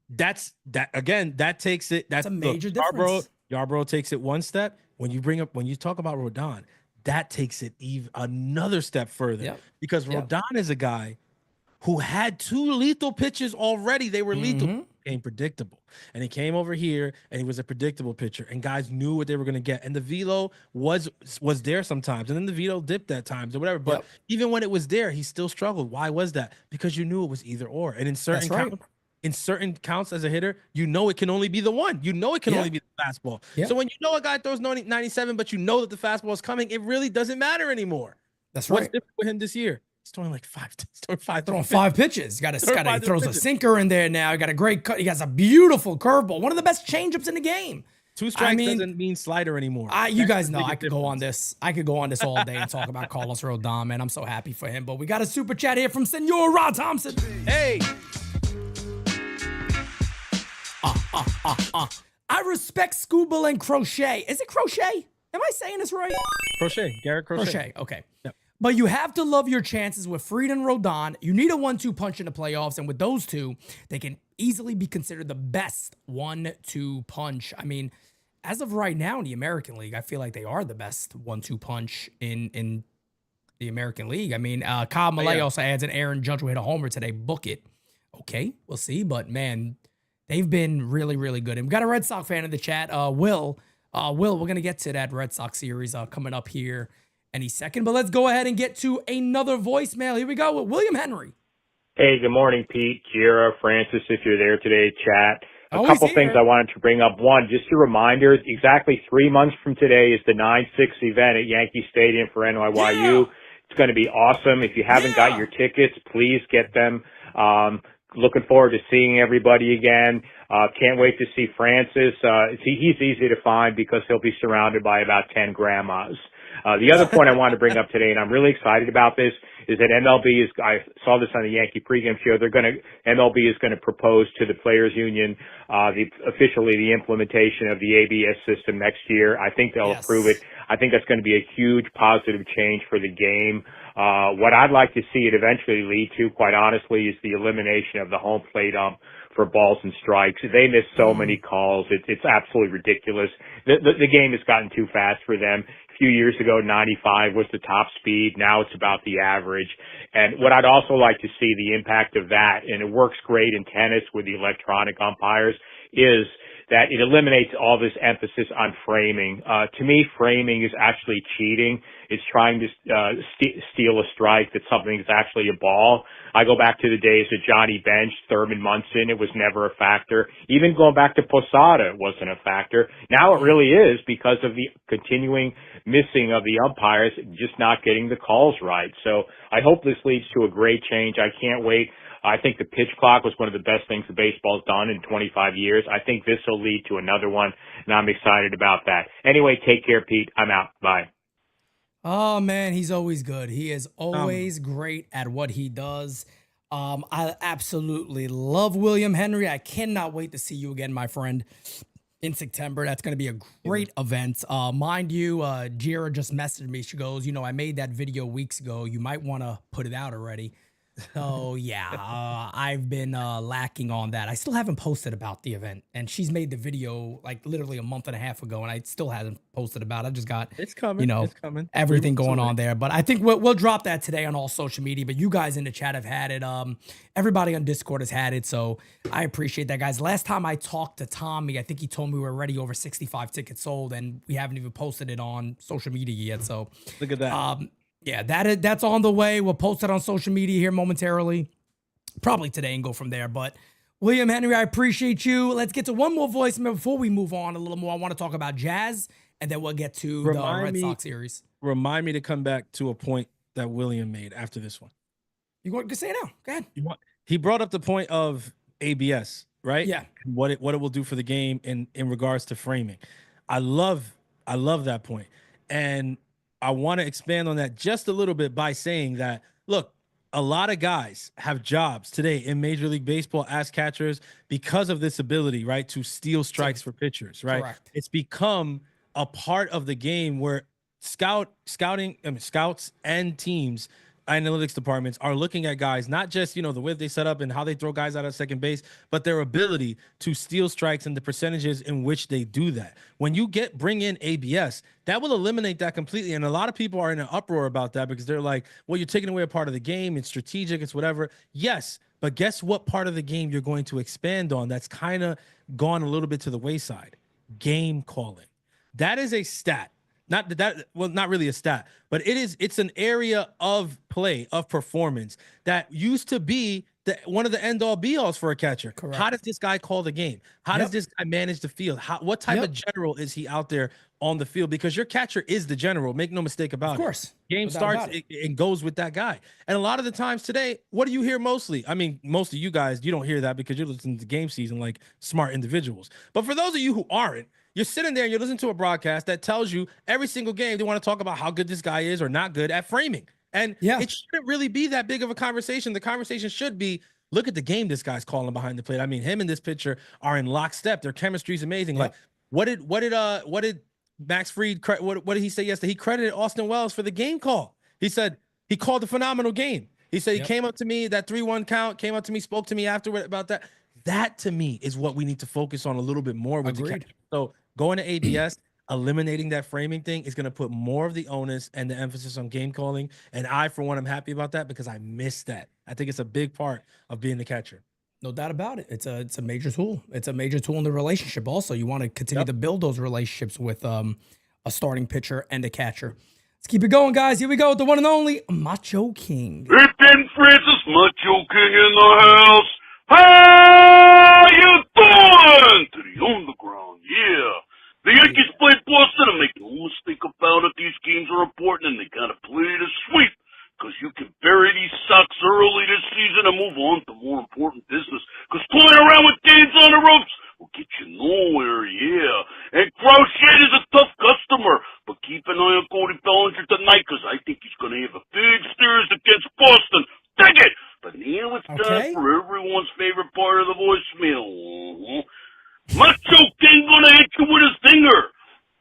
That takes it. That's a major difference. Yarbrough takes it one step. When you talk about Rodon, that takes it even another step further because Rodon is a guy who had 2 lethal pitches already. They were lethal, became predictable. And he came over here and he was a predictable pitcher and guys knew what they were going to get. And the velo was there sometimes. And then the velo dipped at times or whatever. But even when it was there, he still struggled. Why was that? Because you knew it was either or. And in certain counts as a hitter, it can only be the one. It can only be the fastball. So when a guy throws 97, but that the fastball is coming, it really doesn't matter anymore. That's right. What's different with him this year? He's throwing like 5. Throwing 5 pitches. He throws a sinker in there now. He got a great cut. He has a beautiful curveball. One of the best changeups in the game. 2 strikes doesn't mean slider anymore. You guys know I could go on this. I could go on this all day and talk about Carlos Rodon, man. I'm so happy for him. But we got a super chat here from Senor Rod Thompson. Hey. I respect Scuba and Crochet. Is it Crochet? Am I saying this right? Crochet. Garrett Crochet. Okay. Yep. But you have to love your chances with Fried and Rodon. You need a 1-2 punch in the playoffs, and with those two, they can easily be considered the best 1-2 punch. I mean, as of right now in the American League, I feel like they are the best 1-2 punch in the American League. I mean, Kyle Malay also adds an Aaron Judge will hit a homer today. Book it. Okay, we'll see. But, man, they've been really, really good. And we got a Red Sox fan in the chat, Will. Will, we're going to get to that Red Sox series coming up here any second, but let's go ahead and get to another voicemail. Here we go with William Henry. Hey, good morning, Pete, Kira, Francis, if you're there today, chat. A couple things I wanted to bring up. One, just a reminder, exactly 3 months from today is the 9-6 event at Yankee Stadium for NYYU. It's going to be awesome. If you haven't got your tickets, please get them. Looking forward to seeing everybody again. Can't wait to see Francis. He's easy to find because he'll be surrounded by about 10 grandmas. The other point I wanted to bring up today, and I'm really excited about this, is that I saw this on the Yankee pregame show. MLB is going to propose to the Players Union, officially the implementation of the ABS system next year. I think they'll approve it. I think that's going to be a huge positive change for the game. What I'd like to see it eventually lead to, quite honestly, is the elimination of the home plate ump for balls and strikes. They miss so many calls. It's absolutely ridiculous. The game has gotten too fast for them. A few years ago, 95 was the top speed. Now it's about the average. And what I'd also like to see the impact of that, and it works great in tennis with the electronic umpires, is that it eliminates all this emphasis on framing. To me, framing is actually cheating. It's trying to steal a strike that's something that's actually a ball. I go back to the days of Johnny Bench, Thurman Munson. It was never a factor. Even going back to Posada, it wasn't a factor. Now it really is because of the continuing missing of the umpires, just not getting the calls right. So I hope this leads to a great change. I can't wait. I think the pitch clock was one of the best things the baseball's done in 25 years. I think this will lead to another one. and I'm excited about that. Anyway, take care, Pete. I'm out. Bye. Oh man, he's always good. He is always great at what he does. I absolutely love William Henry. I cannot wait to see you again, my friend, in September. That's going to be a great event. Mind you, Jira just messaged me. She goes, I made that video weeks ago. You might want to put it out already. So yeah, I've been lacking on that. I still haven't posted about the event, and she's made the video like literally a month and a half ago, and I still haven't posted about it. I just got it's coming. It's coming. Everything going on there. But I think we'll drop that today on all social media. But you guys in the chat have had it. Everybody on Discord has had it, so I appreciate that, guys. Last time I talked to Tommy, I think he told me we were already over 65 tickets sold, and we haven't even posted it on social media yet. So look at that. Yeah, that's on the way. We'll post it on social media here momentarily, probably today, and go from there. But William Henry, I appreciate you. Let's get to one more voicemail before we move on a little more. I want to talk about Jazz, and then we'll get to the Red Sox series. Remind me to come back to a point that William made after this one. You want to say it now? Go ahead. He brought up the point of ABS, right? Yeah. What it will do for the game in regards to framing. I love that point. And I want to expand on that just a little bit by saying that, look, a lot of guys have jobs today in Major League Baseball as catchers because of this ability, right, to steal strikes for pitchers, right? Correct. It's become a part of the game where scouts and teams, analytics departments are looking at guys, not just, the way they set up and how they throw guys out of second base, but their ability to steal strikes and the percentages in which they do that. When you bring in ABS, that will eliminate that completely. And a lot of people are in an uproar about that because they're like, well, you're taking away a part of the game. It's strategic. It's whatever. Yes. But guess what part of the game you're going to expand on that's kind of gone a little bit to the wayside? Game calling. That is a stat. Not really a stat, but it's an area of play, of performance that used to be one of the end-all be-alls for a catcher. Correct. How does this guy call the game? How does this guy manage the field? What type of general is he out there on the field? Because your catcher is the general. Make no mistake about it. Of course. Game starts and goes with that guy. And a lot of the times today, what do you hear mostly? I mean, most of you guys, you don't hear that because you're listening to game season like smart individuals. But for those of you who aren't, you're sitting there and you're listening to a broadcast that tells you every single game they want to talk about how good this guy is or not good at framing. And it shouldn't really be that big of a conversation. The conversation should be, look at the game this guy's calling behind the plate. I mean, him and this pitcher are in lockstep. Their chemistry is amazing. Like, what did Max Fried, what did he say yesterday? He credited Austin Wells for the game call. He said he called a phenomenal game. He said he came up to me, that 3-1 count, came up to me, spoke to me afterward about that. That, to me, is what we need to focus on a little bit more with the catcher. So going to ABS, eliminating that framing thing is going to put more of the onus and the emphasis on game calling. And I, for one, am happy about that because I miss that. I think it's a big part of being the catcher. No doubt about it. It's a major tool. It's a major tool in the relationship. Also, you want to continue to build those relationships with a starting pitcher and a catcher. Let's keep it going, guys. Here we go with the one and only Macho King. It's Francis, Macho King in the house. How you doing? To the underground, yeah. The Yankees played Boston, and make no mistake about it, these games are important, and they gotta play to sweep. Because you can bury these Sox early this season and move on to more important business. Because toying around with games on the ropes will get you nowhere, yeah. And Crochet is a tough customer, but keep an eye on Cody Bellinger tonight, because I think he's going to have a big series against Boston. Dig it! But now it's time for everyone's favorite part of the voicemail. Macho King gonna hit you with his finger.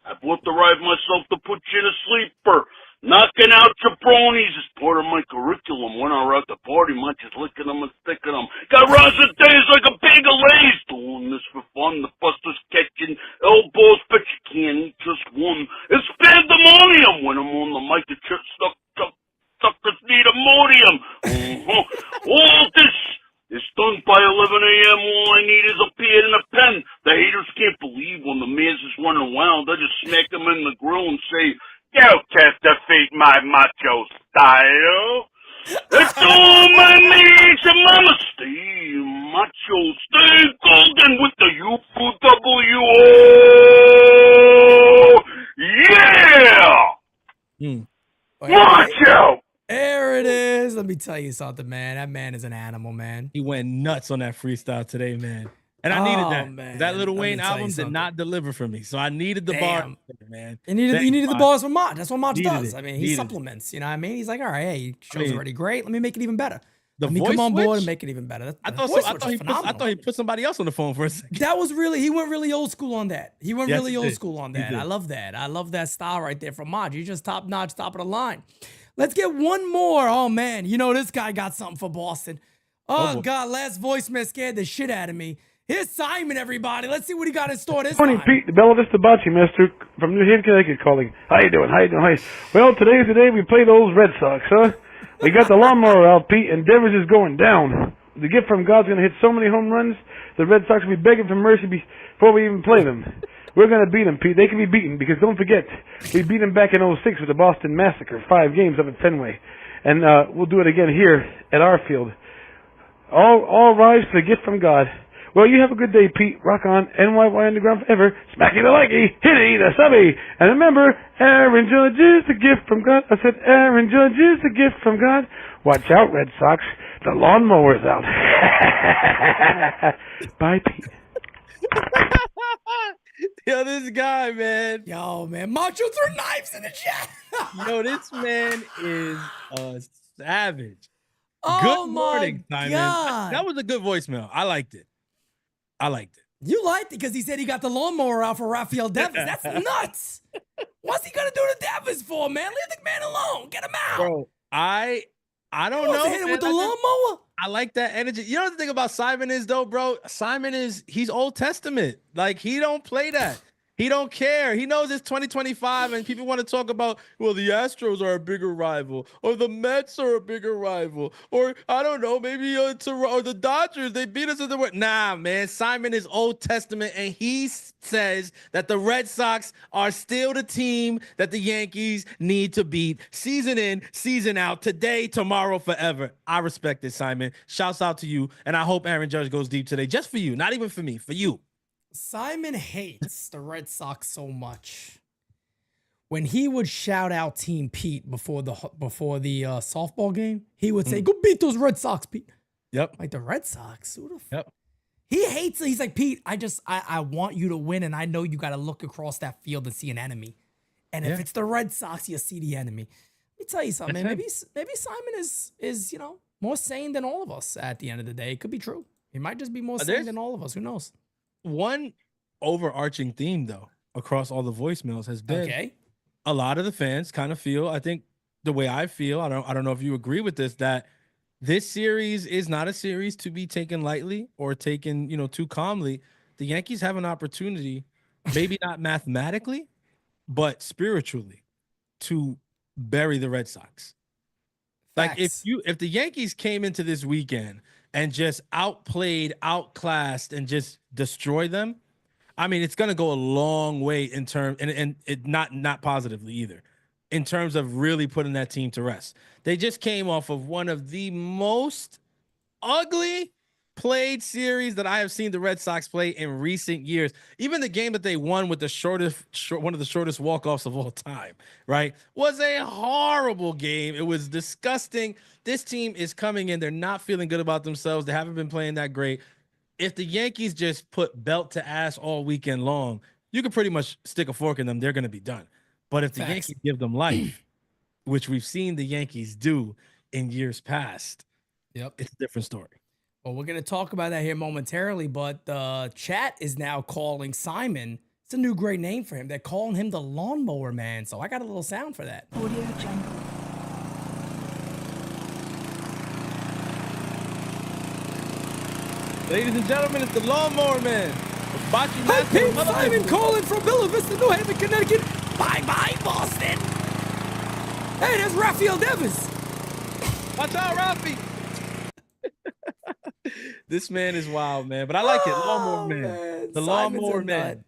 I bought the ride myself to put you to sleep for knocking out jabronis is part of my curriculum. When I rock the party, I'm just licking them and sticking them. Got rosin days like a bag of Lays. Doing this for fun. The busters catching elbows, but you can't eat just one. It's pandemonium when I'm on the mic. The church suckers need Imodium. All this is done by 11 a.m. All I need is a pen and a pen. The haters can't believe when the man's is running wild. I just smack them in the grill and say, "You can't defeat my macho style." It's all my mates and mama stay macho, stay golden with the UWO. Yeah! Macho! There it is. Let me tell you something, man. That man is an animal, man. He went nuts on that freestyle today, man. And I needed that. Man. That Lil Let me Wayne tell you album did something. not deliver for me. So I needed the bar, man. You needed the bars from Mach. That's what Mach Needed does. it. I mean, he Needed supplements. You know what I mean? He's like, all right, hey, show's already great. Let me make it even better. Let me voice come on board switch? and make it even better. I thought he put somebody else on the phone for a second. That was really, he went really old school on that. He went really old school on He that. did. I love that. I love that style right there from Maj. He's just top notch, top of the line. Let's get one more. Oh man, you know this guy got something for Boston. Oh God, last voicemail scared the shit out of me. Here's Simon, everybody. Let's see what he got in store this Morning, time. Pete. The Bella Vista Bocce Master from New Haven, Connecticut calling. How you doing? Well, today's the day we play those Red Sox, huh? We got the lawnmower out, Pete, and Devers is going down. The gift from God's going to hit so many home runs, the Red Sox will be begging for mercy before we even play them. We're going to beat them, Pete. They can be beaten because don't forget, we beat them back in '06 with the Boston Massacre, 5 games up at Fenway. And we'll do it again here at our field. All rise for the gift from God. Well, you have a good day, Pete. Rock on. NYY Underground forever. Smacky the likey. Hitty the subby. And remember, Aaron Judge is the gift from God. I said, Aaron Judge is the gift from God. Watch out, Red Sox. The lawnmower's out. Bye, Pete. Yo, this guy, man. Yo, man. Macho threw knives in the chat. Yo, this man is a savage. Oh, Good morning, Simon. God. That was a good voicemail. I liked it. You liked it because he said he got the lawnmower out for Rafael Devers. That's nuts. What's he gonna do to Devers for, man? Leave the man alone. Get him out. Bro, I don't know. Hit him with the lawnmower. I like that energy. You know the thing about Simon is though, bro? He's Old Testament. Like he don't play that. He don't care. He knows it's 2025 and people want to talk about, well, the Astros are a bigger rival or the Mets are a bigger rival or I don't know, maybe or the Dodgers, they beat us in the world. Nah, man, Simon is Old Testament and he says that the Red Sox are still the team that the Yankees need to beat season in, season out, today, tomorrow, forever. I respect it, Simon. Shouts out to you. And I hope Aaron Judge goes deep today just for you, not even for me, for you. Simon hates the Red Sox so much. When he would shout out Team Pete before the softball game, he would say, "Go beat those Red Sox, Pete." Yep. Like the Red Sox. Who the Yep. He hates it. He's like, Pete, I want you to win, and I know you got to look across that field and see an enemy. And if it's the Red Sox, you'll see the enemy. Let me tell you something, man. Maybe Simon is more sane than all of us at the end of the day. It could be true. He might just be more sane than all of us. Who knows? One overarching theme, though, across all the voicemails has been a lot of the fans kind of feel, I think the way I feel, I don't know if you agree with this, that this series is not a series to be taken lightly or taken, too calmly. The Yankees have an opportunity, maybe not mathematically, but spiritually, to bury the Red Sox. Like if the Yankees came into this weekend and just outplayed, outclassed, and just destroy them, I mean, it's gonna go a long way in terms, and it not positively either, in terms of really putting that team to rest. They just came off of one of the most ugly played series that I have seen the Red Sox play in recent years. Even the game that they won with one of the shortest walk-offs of all time, right, was a horrible game. It was disgusting. This team is coming in. They're not feeling good about themselves. They haven't been playing that great. If the Yankees just put belt to ass all weekend long, you could pretty much stick a fork in them. They're going to be done. But if the Yankees give them life, which we've seen the Yankees do in years past, it's a different story. Well, we're going to talk about that here momentarily, but the chat is now calling Simon. It's a new great name for him. They're calling him the Lawnmower Man. So I got a little sound for that. Audio Jungle. Ladies and gentlemen, it's the Lawnmower Man. Hi, Pete. Simon calling from Villa Vista, New Haven, Connecticut. Bye-bye, Boston. Hey, there's Rafael Devers. Watch out, Rafi. This man is wild, man. But I like it. Lawnmower Man. The Lawnmower Man.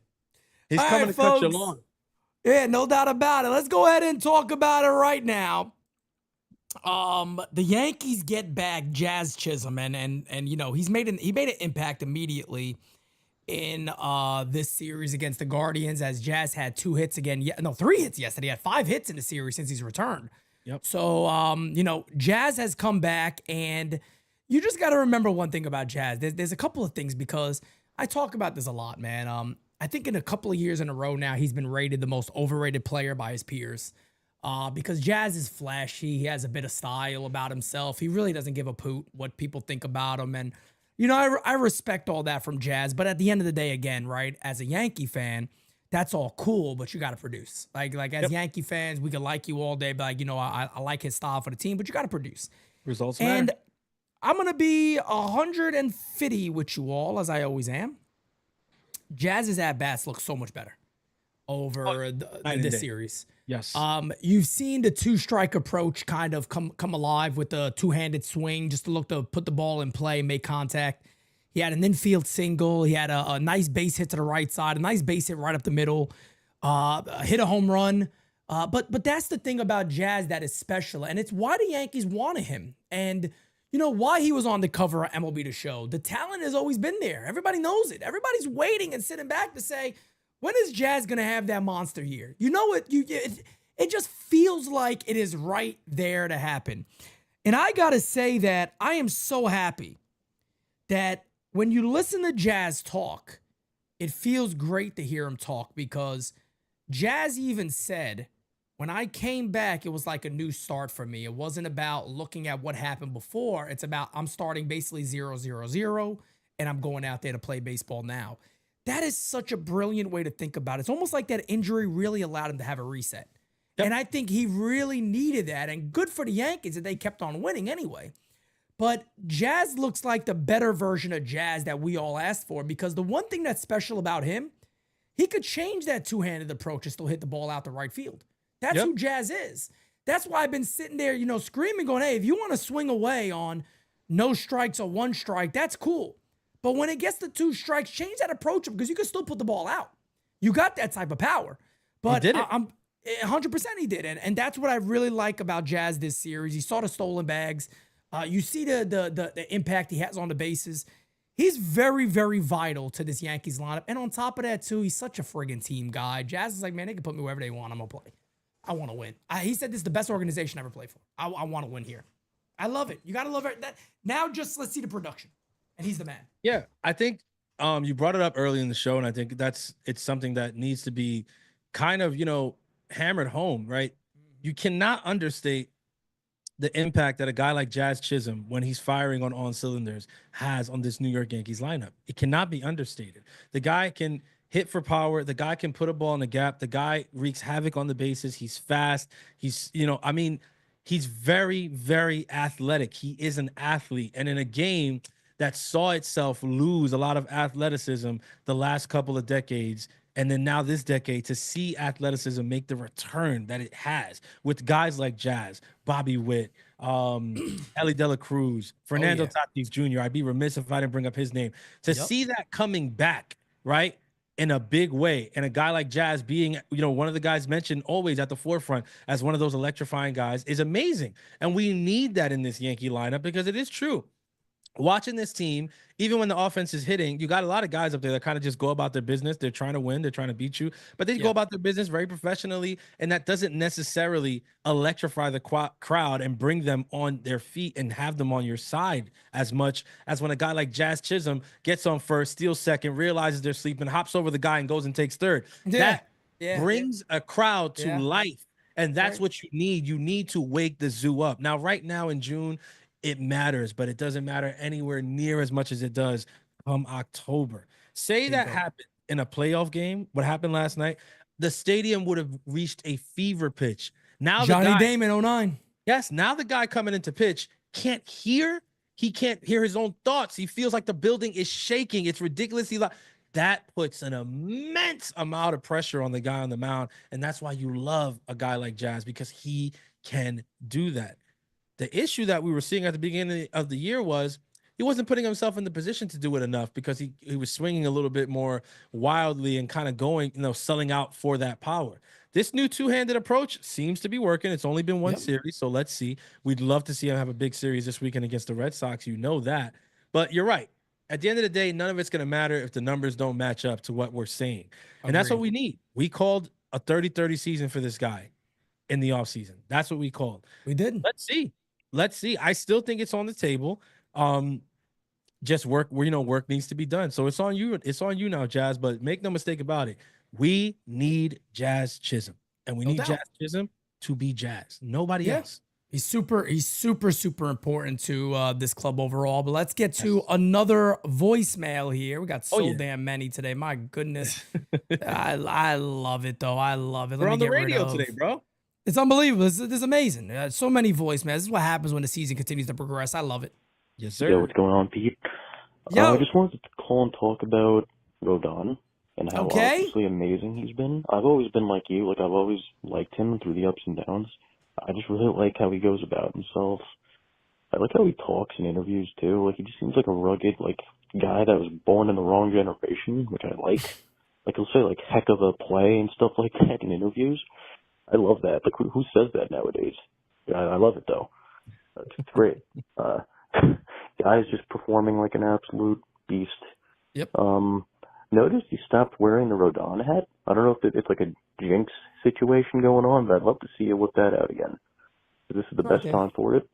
He's coming to cut your lawn. Yeah, no doubt about it. Let's go ahead and talk about it right now. The Yankees get back Jazz Chisholm, and he made an impact immediately in this series against the Guardians, as Jazz had 3 hits yesterday. He had 5 hits in the series since he's returned. Yep. So Jazz has come back, and you just got to remember one thing about Jazz. There's a couple of things, because I talk about this a lot, man. I think in a couple of years in a row now, he's been rated the most overrated player by his peers. Because Jazz is flashy, he has a bit of style about himself. He really doesn't give a poot what people think about him, and I respect all that from Jazz. But at the end of the day, again, right, as a Yankee fan, that's all cool, but you got to produce. Like as Yankee fans, we can like you all day, but I like his style for the team, but you got to produce. Results And matter. I'm gonna be 150 with you all, as I always am. Jazz's at bats look so much better over this series. Yes. You've seen the two-strike approach kind of come alive with the two-handed swing, just to look to put the ball in play, make contact. He had an infield single. He had a nice base hit to the right side, a nice base hit right up the middle, hit a home run. But that's the thing about Jazz that is special, and it's why the Yankees wanted him, and why he was on the cover of MLB The Show. The talent has always been there. Everybody knows it. Everybody's waiting and sitting back to say, when is Jazz gonna have that monster year? It just feels like it is right there to happen. And I gotta say that I am so happy that when you listen to Jazz talk, it feels great to hear him talk, because Jazz even said, when I came back, it was like a new start for me. It wasn't about looking at what happened before. It's about I'm starting basically 0-0-0, and I'm going out there to play baseball now. That is such a brilliant way to think about it. It's almost like that injury really allowed him to have a reset. Yep. And I think he really needed that. And good for the Yankees that they kept on winning anyway. But Jazz looks like the better version of Jazz that we all asked for, because the one thing that's special about him, he could change that two-handed approach and still hit the ball out the right field. That's who Jazz is. That's why I've been sitting there, screaming, going, hey, if you want to swing away on no strikes or one strike, that's cool. But when it gets to two strikes, change that approach, because you can still put the ball out. You got that type of power. But I'm 100% he did. And that's what I really like about Jazz this series. You saw the stolen bags. You see the impact he has on the bases. He's very, very vital to this Yankees lineup. And on top of that, too, he's such a friggin' team guy. Jazz is like, man, they can put me wherever they want. I'm going to play. I want to win. He said this is the best organization I ever played for. I want to win here. I love it. You got to love it. Now just let's see the production. And he's the man. Yeah, I think you brought it up early in the show, and I think it's something that needs to be kind of, hammered home, right? You cannot understate the impact that a guy like Jazz Chisholm, when he's firing on all cylinders, has on this New York Yankees lineup. It cannot be understated. The guy can hit for power. The guy can put a ball in the gap. The guy wreaks havoc on the bases. He's fast. He's, he's very, very athletic. He is an athlete. And in a game that saw itself lose a lot of athleticism the last couple of decades, and then now this decade, to see athleticism make the return that it has with guys like Jazz, Bobby Witt, Ellie De La Cruz, Fernando Tatis Jr. I'd be remiss if I didn't bring up his name. To see that coming back, right, in a big way, and a guy like Jazz being, one of the guys mentioned always at the forefront as one of those electrifying guys, is amazing. And we need that in this Yankee lineup, because it is true. Watching this team, even when the offense is hitting, you got a lot of guys up there that kind of just go about their business. They're trying to win. They're trying to beat you, but they go about their business very professionally. And that doesn't necessarily electrify the crowd and bring them on their feet and have them on your side as much as when a guy like Jazz Chisholm gets on first, steals second, realizes they're sleeping, hops over the guy and goes and takes third. That brings a crowd to life. And that's what you need. You need to wake the zoo up. Now, right now in June, it matters, but it doesn't matter anywhere near as much as it does come October. Say that happened in a playoff game, what happened last night, the stadium would have reached a fever pitch. Now Johnny Damon 09. Yes, now the guy coming into pitch can't hear. He can't hear his own thoughts. He feels like the building is shaking. It's ridiculously loud. That puts an immense amount of pressure on the guy on the mound, and that's why you love a guy like Jazz, because he can do that. The issue that we were seeing at the beginning of the year was he wasn't putting himself in the position to do it enough, because he was swinging a little bit more wildly and kind of going, selling out for that power. This new two-handed approach seems to be working. It's only been one series, so let's see. We'd love to see him have a big series this weekend against the Red Sox. You know that. But you're right. At the end of the day, none of it's going to matter if the numbers don't match up to what we're saying. And that's what we need. We called a 30-30 season for this guy in the offseason. That's what we called. We did. Let's see. I still think it's on the table. just work where work needs to be done. So it's on you. It's on you now, Jazz. But make no mistake about it. We need Jazz Chisholm, and we need Jazz Chisholm to be Jazz. Nobody else. He's super important to this club overall. But let's get to another voicemail here. We got damn many today. My goodness. I love it, though. I love it. We're on the radio today, bro. It's unbelievable. This is amazing. So many voicemails. This is what happens when the season continues to progress. I love it. Yes, sir. Yo, what's going on, Pete? I just wanted to call and talk about Rodon and how obviously amazing he's been. I've always been like you. Like, I've always liked him through the ups and downs. I just really like how he goes about himself. I like how he talks in interviews, too. Like, he just seems like a rugged, guy that was born in the wrong generation, which I like. Like, he'll say, heck of a play and stuff like that in interviews. I love that. Like, who says that nowadays? I love it, though. It's great. Guy's just performing like an absolute beast. Yep. Noticed he stopped wearing the Rodon hat. I don't know if it's like a jinx situation going on, but I'd love to see you whip that out again. This is the best time for it.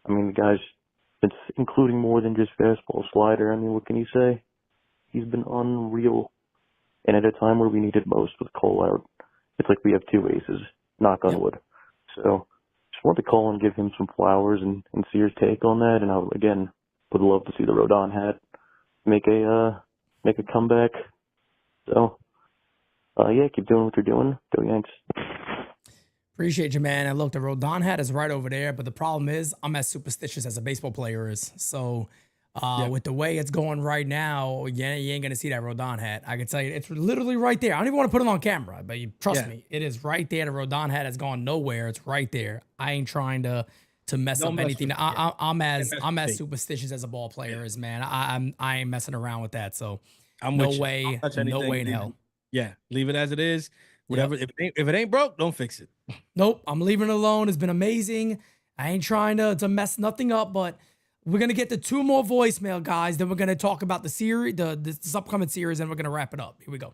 I mean, the guy's been including more than just fastball slider. I mean, what can you say? He's been unreal. And at a time where we needed most with Cole out, it's like we have two aces. Knock on wood. So just wanted to call and give him some flowers and see his take on that. And I would love to see the Rodon hat make a comeback. So keep doing what you're doing. Go Yanks. Appreciate you, man. And look, the Rodon hat is right over there, but the problem is I'm as superstitious as a baseball player is. So with the way it's going right now, you ain't going to see that Rodon hat. I can tell you, it's literally right there. I don't even want to put it on camera, but you trust me, it is right there. The Rodon hat has gone nowhere. It's right there. I ain't trying to mess up anything. I'm as superstitious as a ball player is, man. I ain't messing around with that. So no way in hell. Yeah, leave it as it is. Whatever. If it ain't broke, don't fix it. Nope, I'm leaving it alone. It's been amazing. I ain't trying to mess nothing up, but we're gonna get to two more voicemail, guys. Then we're gonna talk about the series, this upcoming series, and we're gonna wrap it up. Here we go.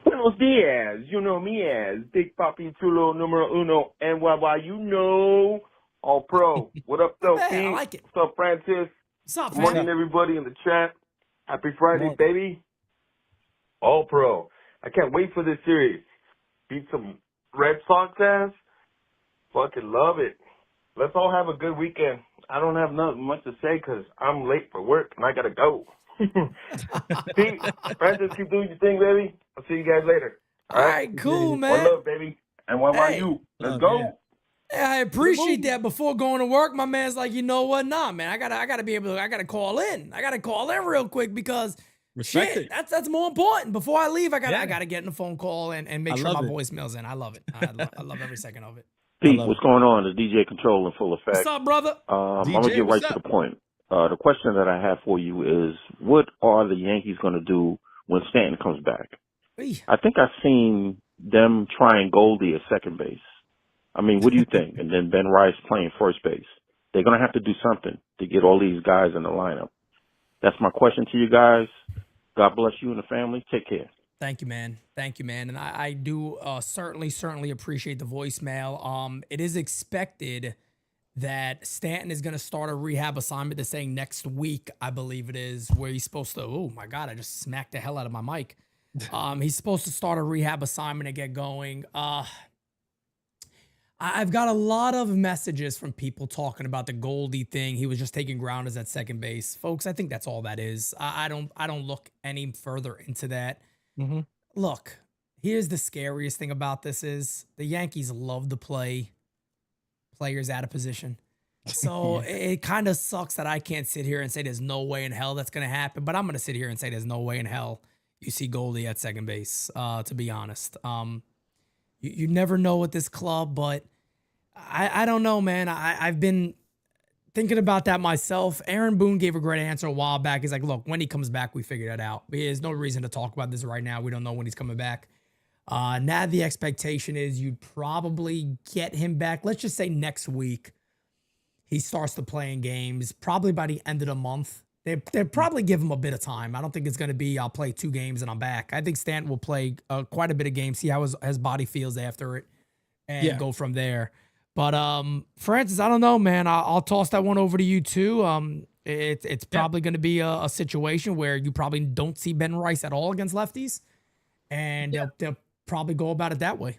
Buenos dias. You know me as Big Papi Chulo Numero Uno NYY. You know, All Pro. What up, though, King? I like it. What's up, Francis? What's up, Good morning, everybody in the chat. Happy Friday, baby. All Pro. I can't wait for this series. Beat some Red Sox ass. Fucking love it. Let's all have a good weekend. I don't have nothing much to say because I'm late for work and I got to go. Pete, Francis, keep doing your thing, baby. I'll see you guys later. All right, cool, man. One love, baby. And what about you? Let's go. Man. Yeah, I appreciate that. Before going to work, my man's like, you know what? Nah, man, I gotta be able to. I gotta call in. I gotta call in real quick because that's more important. Before I leave, I gotta get in a phone call and make sure my voicemail's in. I love it. I love every second of it. Pete, what's going on? It's DJ Control in full effect. What's up, brother? I'm going to get right to the point. The question that I have for you is, what are the Yankees going to do when Stanton comes back? I think I've seen them trying Goldie at second base. I mean, what do you think? And then Ben Rice playing first base. They're going to have to do something to get all these guys in the lineup. That's my question to you guys. God bless you and the family. Take care. Thank you, man. Thank you, man. And I do certainly appreciate the voicemail. It is expected that Stanton is going to start a rehab assignment. They're saying next week, I believe it is, where he's supposed to, oh my God, I just smacked the hell out of my mic. He's supposed to start a rehab assignment and get going. I've got a lot of messages from people talking about the Goldie thing. He was just taking grounders at second base. Folks, I think that's all that is. I don't look any further into that. Mm-hmm. Look, here's the scariest thing about this is the Yankees love to play players out of position. So it kind of sucks that I can't sit here and say there's no way in hell that's going to happen. But I'm going to sit here and say there's no way in hell you see Goldie at second base, to be honest. You never know with this club, but I don't know, man. I've been thinking about that myself. Aaron Boone gave a great answer a while back. He's like, look, when he comes back, we figure that out. There's no reason to talk about this right now. We don't know when he's coming back. Now the expectation is you'd probably get him back. Let's just say next week he starts to play in games, probably by the end of the month. They'll probably give him a bit of time. I don't think it's going to be, I'll play 2 games and I'm back. I think Stanton will play quite a bit of games, see how his body feels after it, and go from there. But Francis, I don't know, man. I'll toss that one over to you too. It's probably going to be a situation where you probably don't see Ben Rice at all against lefties, and they'll probably go about it that way.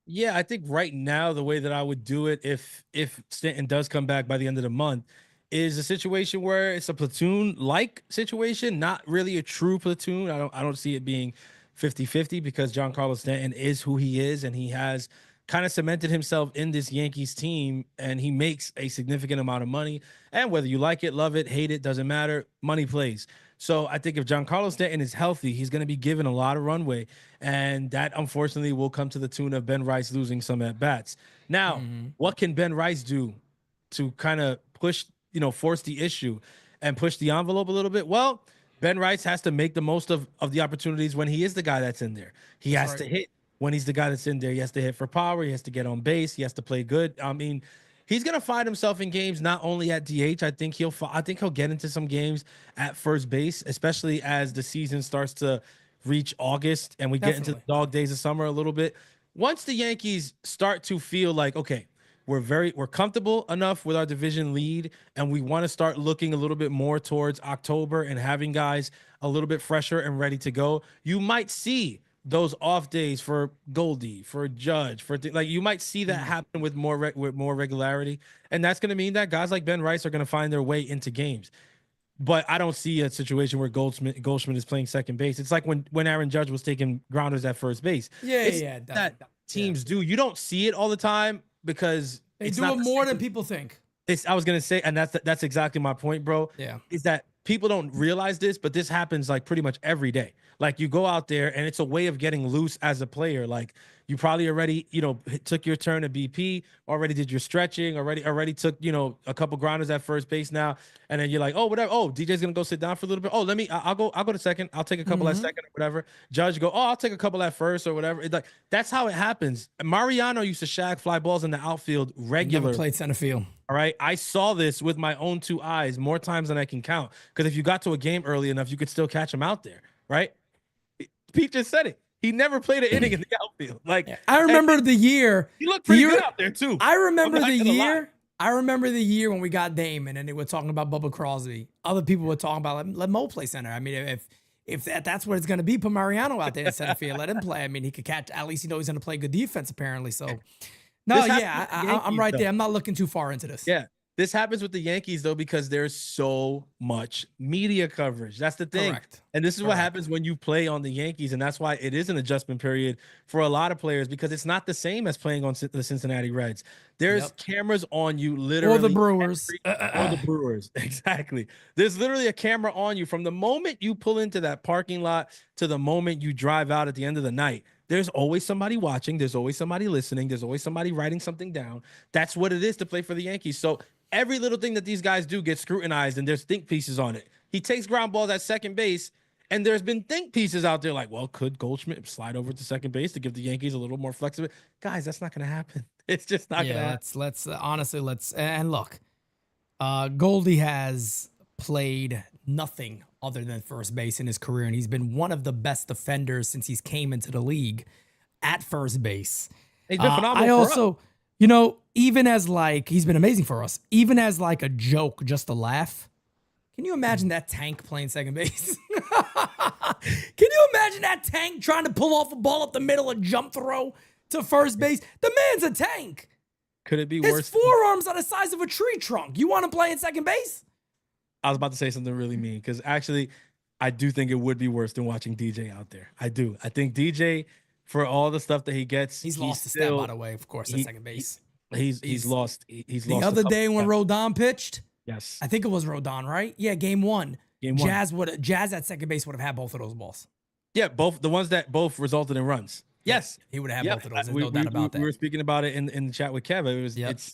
Yeah, I think right now the way that I would do it if Stanton does come back by the end of the month is a situation where it's a platoon-like situation, not really a true platoon. I don't see it being 50-50 because Giancarlo Stanton is who he is, and he has kind of cemented himself in this Yankees team, and he makes a significant amount of money. And whether you like it, love it, hate it, doesn't matter, money plays. So I think if Giancarlo Stanton is healthy, he's going to be given a lot of runway, and that unfortunately will come to the tune of Ben Rice losing some at bats. Now, what can Ben Rice do to kind of push, force the issue and push the envelope a little bit? Well, Ben Rice has to make the most of the opportunities when he is the guy that's in there. He has to hit when he's the guy that's in there. He has to hit for power. He has to get on base. He has to play good. I mean, he's gonna find himself in games not only at DH. I think he'll get into some games at first base, especially as the season starts to reach August and we get into the dog days of summer a little bit. Once the Yankees start to feel like, okay, we're comfortable enough with our division lead, and we want to start looking a little bit more towards October and having guys a little bit fresher and ready to go, you might see those off days for Goldie, for Judge, you might see that happen with more regularity, and that's going to mean that guys like Ben Rice are going to find their way into games. But I don't see a situation where Goldschmidt is playing second base. It's like when Aaron Judge was taking grounders at first base. Yeah. That teams do. You don't see it all the time because they do it more than people think. I was gonna say, and that's exactly my point, bro. Yeah, is that people don't realize this, but this happens like pretty much every day. Like you go out there and it's a way of getting loose as a player. Like you probably already, took your turn at BP, already did your stretching, already took, a couple grounders at first base now. And then you're like, oh, whatever. Oh, DJ's going to go sit down for a little bit. Oh, I'll go to second. I'll take a couple at second or whatever. Judge go, oh, I'll take a couple at first or whatever. It's like, that's how it happens. Mariano used to shag fly balls in the outfield regularly. Never played center field. All right. I saw this with my own two eyes more times than I can count. Because if you got to a game early enough, you could still catch him out there. Right. Pete just said it. He never played an inning in the outfield. Like I remember the year. He looked pretty good out there too. I remember the year. I remember the year when we got Damon and they were talking about Bubba Crosby. Other people were talking about let Mo play center. I mean, if that's what it's going to be, put Mariano out there in center field. Let him play. I mean, he could catch. At least he knows he's going to play good defense. Apparently, so. No, I'm right there. I'm not looking too far into this. Yeah. This happens with the Yankees, though, because there's so much media coverage. That's the thing. Correct. And this is what happens when you play on the Yankees. And that's why it is an adjustment period for a lot of players, because it's not the same as playing on the Cincinnati Reds. There's cameras on you literally. Or the Brewers. Or the Brewers. Exactly. There's literally a camera on you from the moment you pull into that parking lot to the moment you drive out at the end of the night. There's always somebody watching. There's always somebody listening. There's always somebody writing something down. That's what it is to play for the Yankees. So every little thing that these guys do gets scrutinized, and there's think pieces on it. He takes ground balls at second base, and there's been think pieces out there like, well, could Goldschmidt slide over to second base to give the Yankees a little more flexibility? Guys, that's not going to happen. It's just not going to happen. Let's honestly, and look, Goldie has played nothing other than first base in his career, and he's been one of the best defenders since he's came into the league at first base. He's been phenomenal. Even as he's been amazing for us, even as like a joke, just a laugh. Can you imagine that Tank playing second base? Can you imagine that Tank trying to pull off a ball up the middle, a jump throw to first base? The man's a tank. Could it be worse? His forearms are the size of a tree trunk. You want him playing second base? I was about to say something really mean, because actually, I do think it would be worse than watching DJ out there. I do. I think DJ, for all the stuff that he gets, he's lost a step, by the way, of course, at second base. He's lost. He's the lost. The other day when Rodon pitched, yes, I think it was Rodon, right? Yeah, game one. Jazz at second base would have had both of those balls. Yeah, both the ones that both resulted in runs. Yes, he would have had both of those. There's no doubt about that. We were speaking about it in the chat with Kev.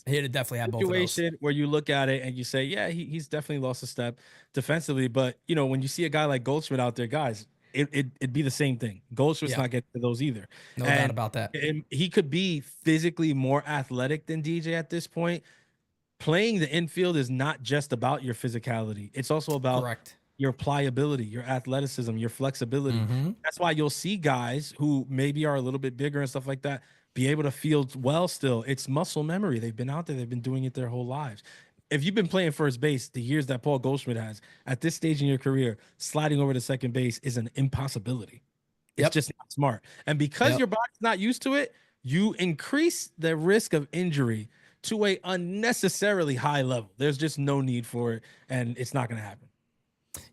He'd definitely have both of those. Situation where you look at it and you say, yeah, he's definitely lost a step defensively. But when you see a guy like Goldschmidt out there, guys, it'd be the same thing. Goldschmidt's not getting to those either. No doubt about that. And he could be physically more athletic than DJ at this point. Playing the infield is not just about your physicality. It's also about your pliability, your athleticism, your flexibility. That's why you'll see guys who maybe are a little bit bigger and stuff like that be able to field well still. It's muscle memory. They've been out there. They've been doing it their whole lives. if you've been playing first base the years that Paul Goldschmidt has, at this stage in your career, sliding over to second base is an impossibility. It's just not smart. And because your body's not used to it, you increase the risk of injury to a unnecessarily high level. There's just no need for it, and it's not going to happen.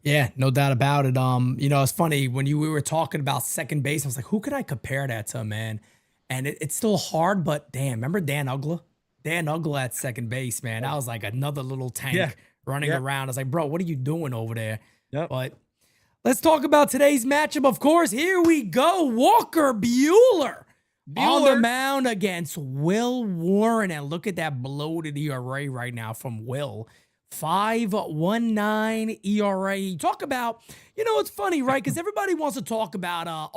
Yeah, no doubt about it. It's funny when we were talking about second base, I was like, who could I compare that to, man? And it's still hard, but damn, remember Dan Uggla? Dan Uggla at second base, man. That was like another little tank running around. I was like, bro, what are you doing over there? But let's talk about today's matchup. Of course, here we go. Walker Buehler on the mound against Will Warren. And look at that bloated ERA right now from Will. 5.19 ERA. You talk about, it's funny, right? Because everybody wants to talk about,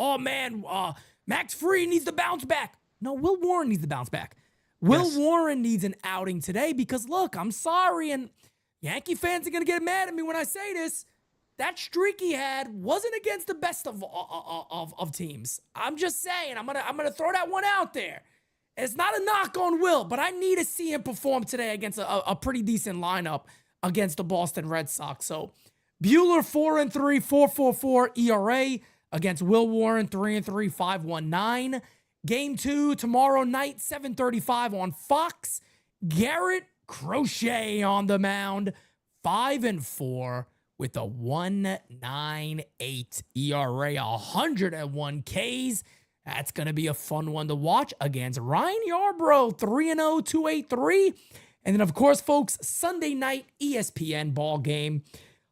Max Fried needs to bounce back. No, Will Warren needs to bounce back. Will Warren needs an outing today because, look, I'm sorry, and Yankee fans are going to get mad at me when I say this. That streak he had wasn't against the best of teams. I'm just saying. I'm gonna throw that one out there. It's not a knock on Will, but I need to see him perform today against a pretty decent lineup against the Boston Red Sox. So Buehler 4-3, 4.44 ERA against Will Warren 3-3, 5.19. Game 2 tomorrow night, 7:35 on Fox. Garrett Crochet on the mound, 5-4 with a 1.98 ERA, 101 Ks. That's going to be a fun one to watch against Ryan Yarbrough, 3-0, 2.83. And then, of course, folks, Sunday night ESPN ball game.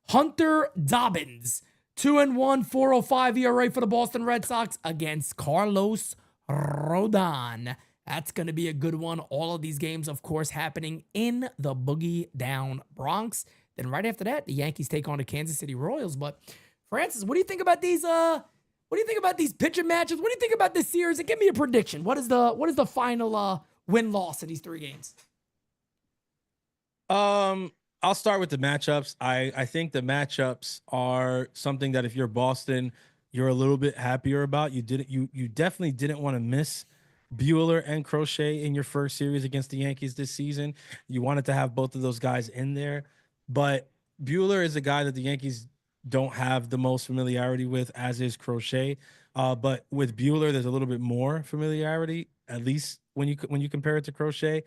Hunter Dobbins, 2-1, 4.05 ERA for the Boston Red Sox against Carlos Rodon. That's going to be a good one. All of these games, of course, happening in the Boogie Down Bronx. Then right after that, the Yankees take on the Kansas City Royals. But Francis, what do you think about these? What do you think about these pitching matches? What do you think about this series? And give me a prediction. What is the final win-loss of these 3 games? I'll start with the matchups. I think the matchups are something that if you're Boston, you're a little bit happier about. You definitely didn't want to miss Buehler and Crochet in your first series against the Yankees this season. You wanted to have both of those guys in there, but Buehler is a guy that the Yankees don't have the most familiarity with, as is Crochet. But with Buehler, there's a little bit more familiarity, at least when you compare it to Crochet.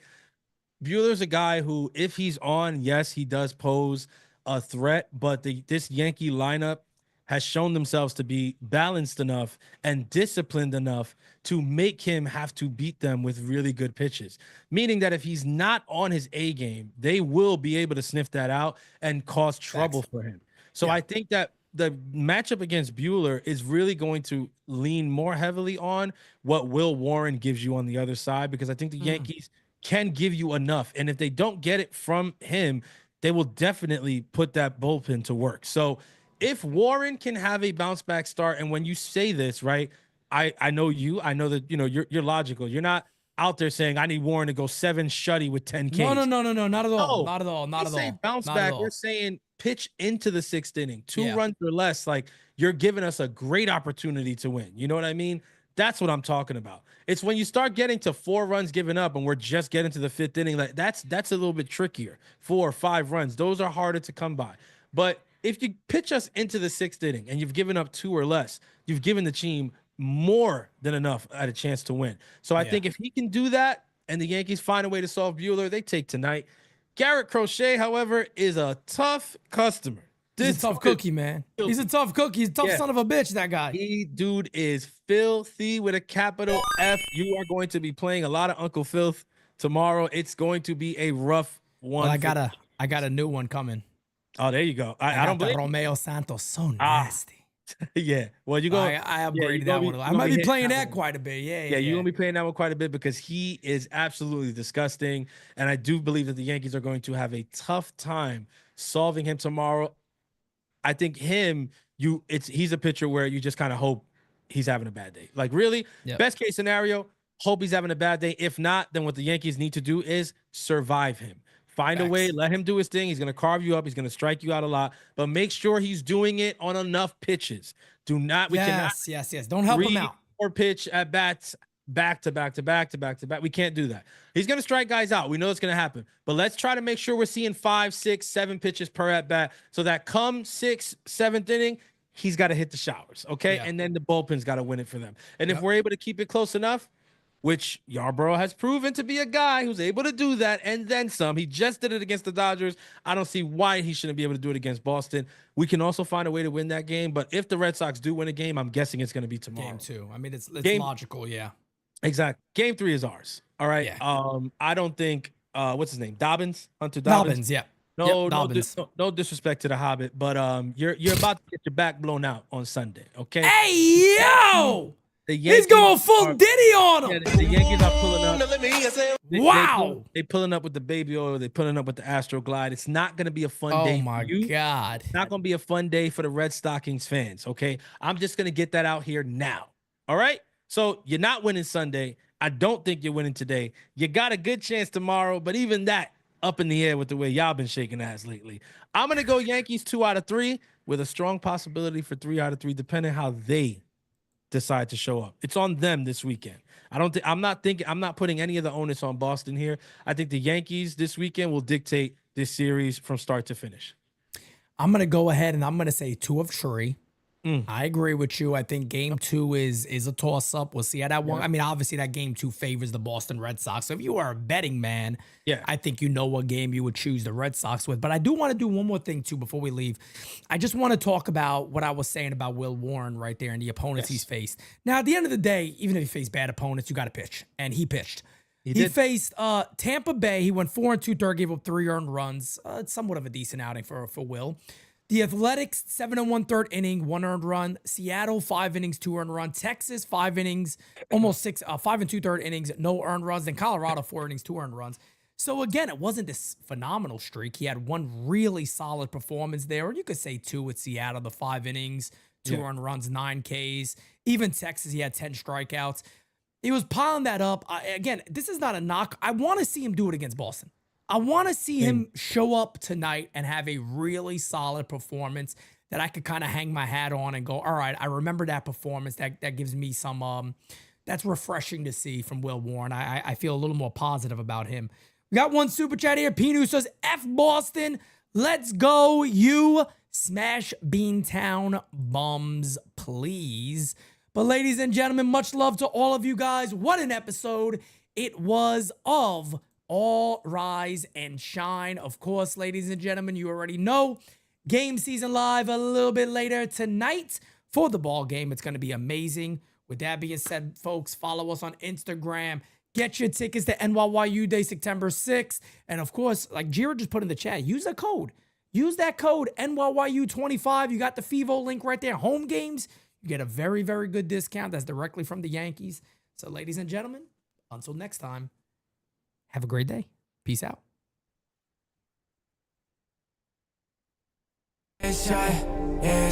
Buehler's a guy who, if he's on, yes, he does pose a threat, but this Yankee lineup has shown themselves to be balanced enough and disciplined enough to make him have to beat them with really good pitches. Meaning that if he's not on his A game, they will be able to sniff that out and cause trouble for him. So I think that the matchup against Buehler is really going to lean more heavily on what Will Warren gives you on the other side, because I think the Yankees can give you enough. And if they don't get it from him, they will definitely put that bullpen to work. So if Warren can have a bounce back start, and when you say this, right, I know that, you're logical. You're not out there saying I need Warren to go 7 shutty with 10 Ks. No, not at all. No, Not at all. Not at all. Bounce Not back. at all. We're saying pitch into the 6th inning, 2 runs or less. Like, you're giving us a great opportunity to win. You know what I mean? That's what I'm talking about. It's when you start getting to 4 runs given up and we're just getting to the 5th inning, like that's a little bit trickier. 4 or 5 runs, those are harder to come by. But if you pitch us into the 6th inning and you've given up 2 or less, you've given the team more than enough at a chance to win. So I think if he can do that and the Yankees find a way to solve Buehler, they take tonight. Garrett Crochet, however, is a tough customer. He's a tough cookie, man. He's a tough cookie. He's a tough son of a bitch, that guy. Dude is filthy with a capital F. You are going to be playing a lot of Uncle Filth tomorrow. It's going to be a rough one. Well, I got a new one coming. Oh, there you go. I don't believe Romeo Santos. So nasty. Yeah. Well, you go. I upgraded that one. I might be playing that quite a bit. Yeah, you're going to be playing that one quite a bit because he is absolutely disgusting. And I do believe that the Yankees are going to have a tough time solving him tomorrow. I think he's a pitcher where you just kind of hope he's having a bad day. Like, really, best case scenario, hope he's having a bad day. If not, then what the Yankees need to do is survive him. Find a way, let him do his thing. He's going to carve you up. He's going to strike you out a lot, but make sure he's doing it on enough pitches. We cannot Yes. Don't help him out. Or pitch at bats back to back to back to back to back. We can't do that. He's going to strike guys out. We know it's going to happen. But let's try to make sure we're seeing 5, 6, 7 pitches per at bat so that come 6th, 7th inning, he's got to hit the showers. Okay. And then the bullpen's got to win it for them. And if we're able to keep it close enough, which Yarbrough has proven to be a guy who's able to do that and then some. He just did it against the Dodgers. I don't see why he shouldn't be able to do it against Boston. We can also find a way to win that game. But if the Red Sox do win a game, I'm guessing it's going to be tomorrow. Game 2. I mean, it's logical, yeah. Exactly. Game 3 is ours. All right. Yeah. I don't think what's his name? Hunter Dobbins. Dobbins, yeah. No disrespect to the Hobbit, but you're about to get your back blown out on Sunday. Okay. Hey yo! He's going full Diddy on him. Yeah, the Yankees are pulling up. Wow. They pulling up with the baby oil. They pulling up with the Astro Glide. It's not going to be a fun day. Oh, my God. It's not going to be a fun day for the Red Stockings fans, okay? I'm just going to get that out here now, all right? So you're not winning Sunday. I don't think you're winning today. You got a good chance tomorrow, but even that, up in the air with the way y'all been shaking ass lately. I'm going to go Yankees 2 out of 3 with a strong possibility for 3 out of 3, depending how they decide to show up. It's on them this weekend. I'm not putting any of the onus on Boston here. I think the Yankees this weekend will dictate this series from start to finish. I'm going to go ahead and I'm going to say 2 of 3. I agree with you. I think game 2 is a toss-up. We'll see how that one. I mean, obviously that game 2 favors the Boston Red Sox. So if you are a betting man, I think you know what game you would choose the Red Sox with. But I do want to do one more thing too before we leave. I just want to talk about what I was saying about Will Warren right there and the opponents he's faced. Now, at the end of the day, even if you face bad opponents, you got to pitch. And he pitched. He faced Tampa Bay. He went 4 2/3, gave up 3 earned runs. It's somewhat of a decent outing for Will. The Athletics, 7 1/3 inning, 1 earned run. Seattle, 5 innings, 2 earned run. Texas, 5 innings, almost 6, 5 2/3 innings, no earned runs. Then Colorado, 4 innings, 2 earned runs. So again, it wasn't this phenomenal streak. He had 1 really solid performance there, or you could say 2 with Seattle, the 5 innings, 2 earned runs, 9 Ks. Even Texas, he had 10 strikeouts. He was piling that up. Again, this is not a knock. I want to see him do it against Boston. I want to see him show up tonight and have a really solid performance that I could kind of hang my hat on and go, all right, I remember that performance. That gives me some, that's refreshing to see from Will Warren. I feel a little more positive about him. We got 1 super chat here. Pinu says, F Boston, let's go, you smash Beantown bums, please. But ladies and gentlemen, much love to all of you guys. What an episode it was of All Rise and Shine. Of course, ladies and gentlemen, you already know game season live a little bit later tonight for the ball game. It's going to be amazing. With that being said, folks, follow us on Instagram. Get your tickets to NYYU Day, September 6th. And of course, like Jira just put in the chat, use that code. Use that code NYYU25. You got the FIVO link right there. Home games, you get a very, very good discount. That's directly from the Yankees. So ladies and gentlemen, until next time, have a great day. Peace out. Yeah,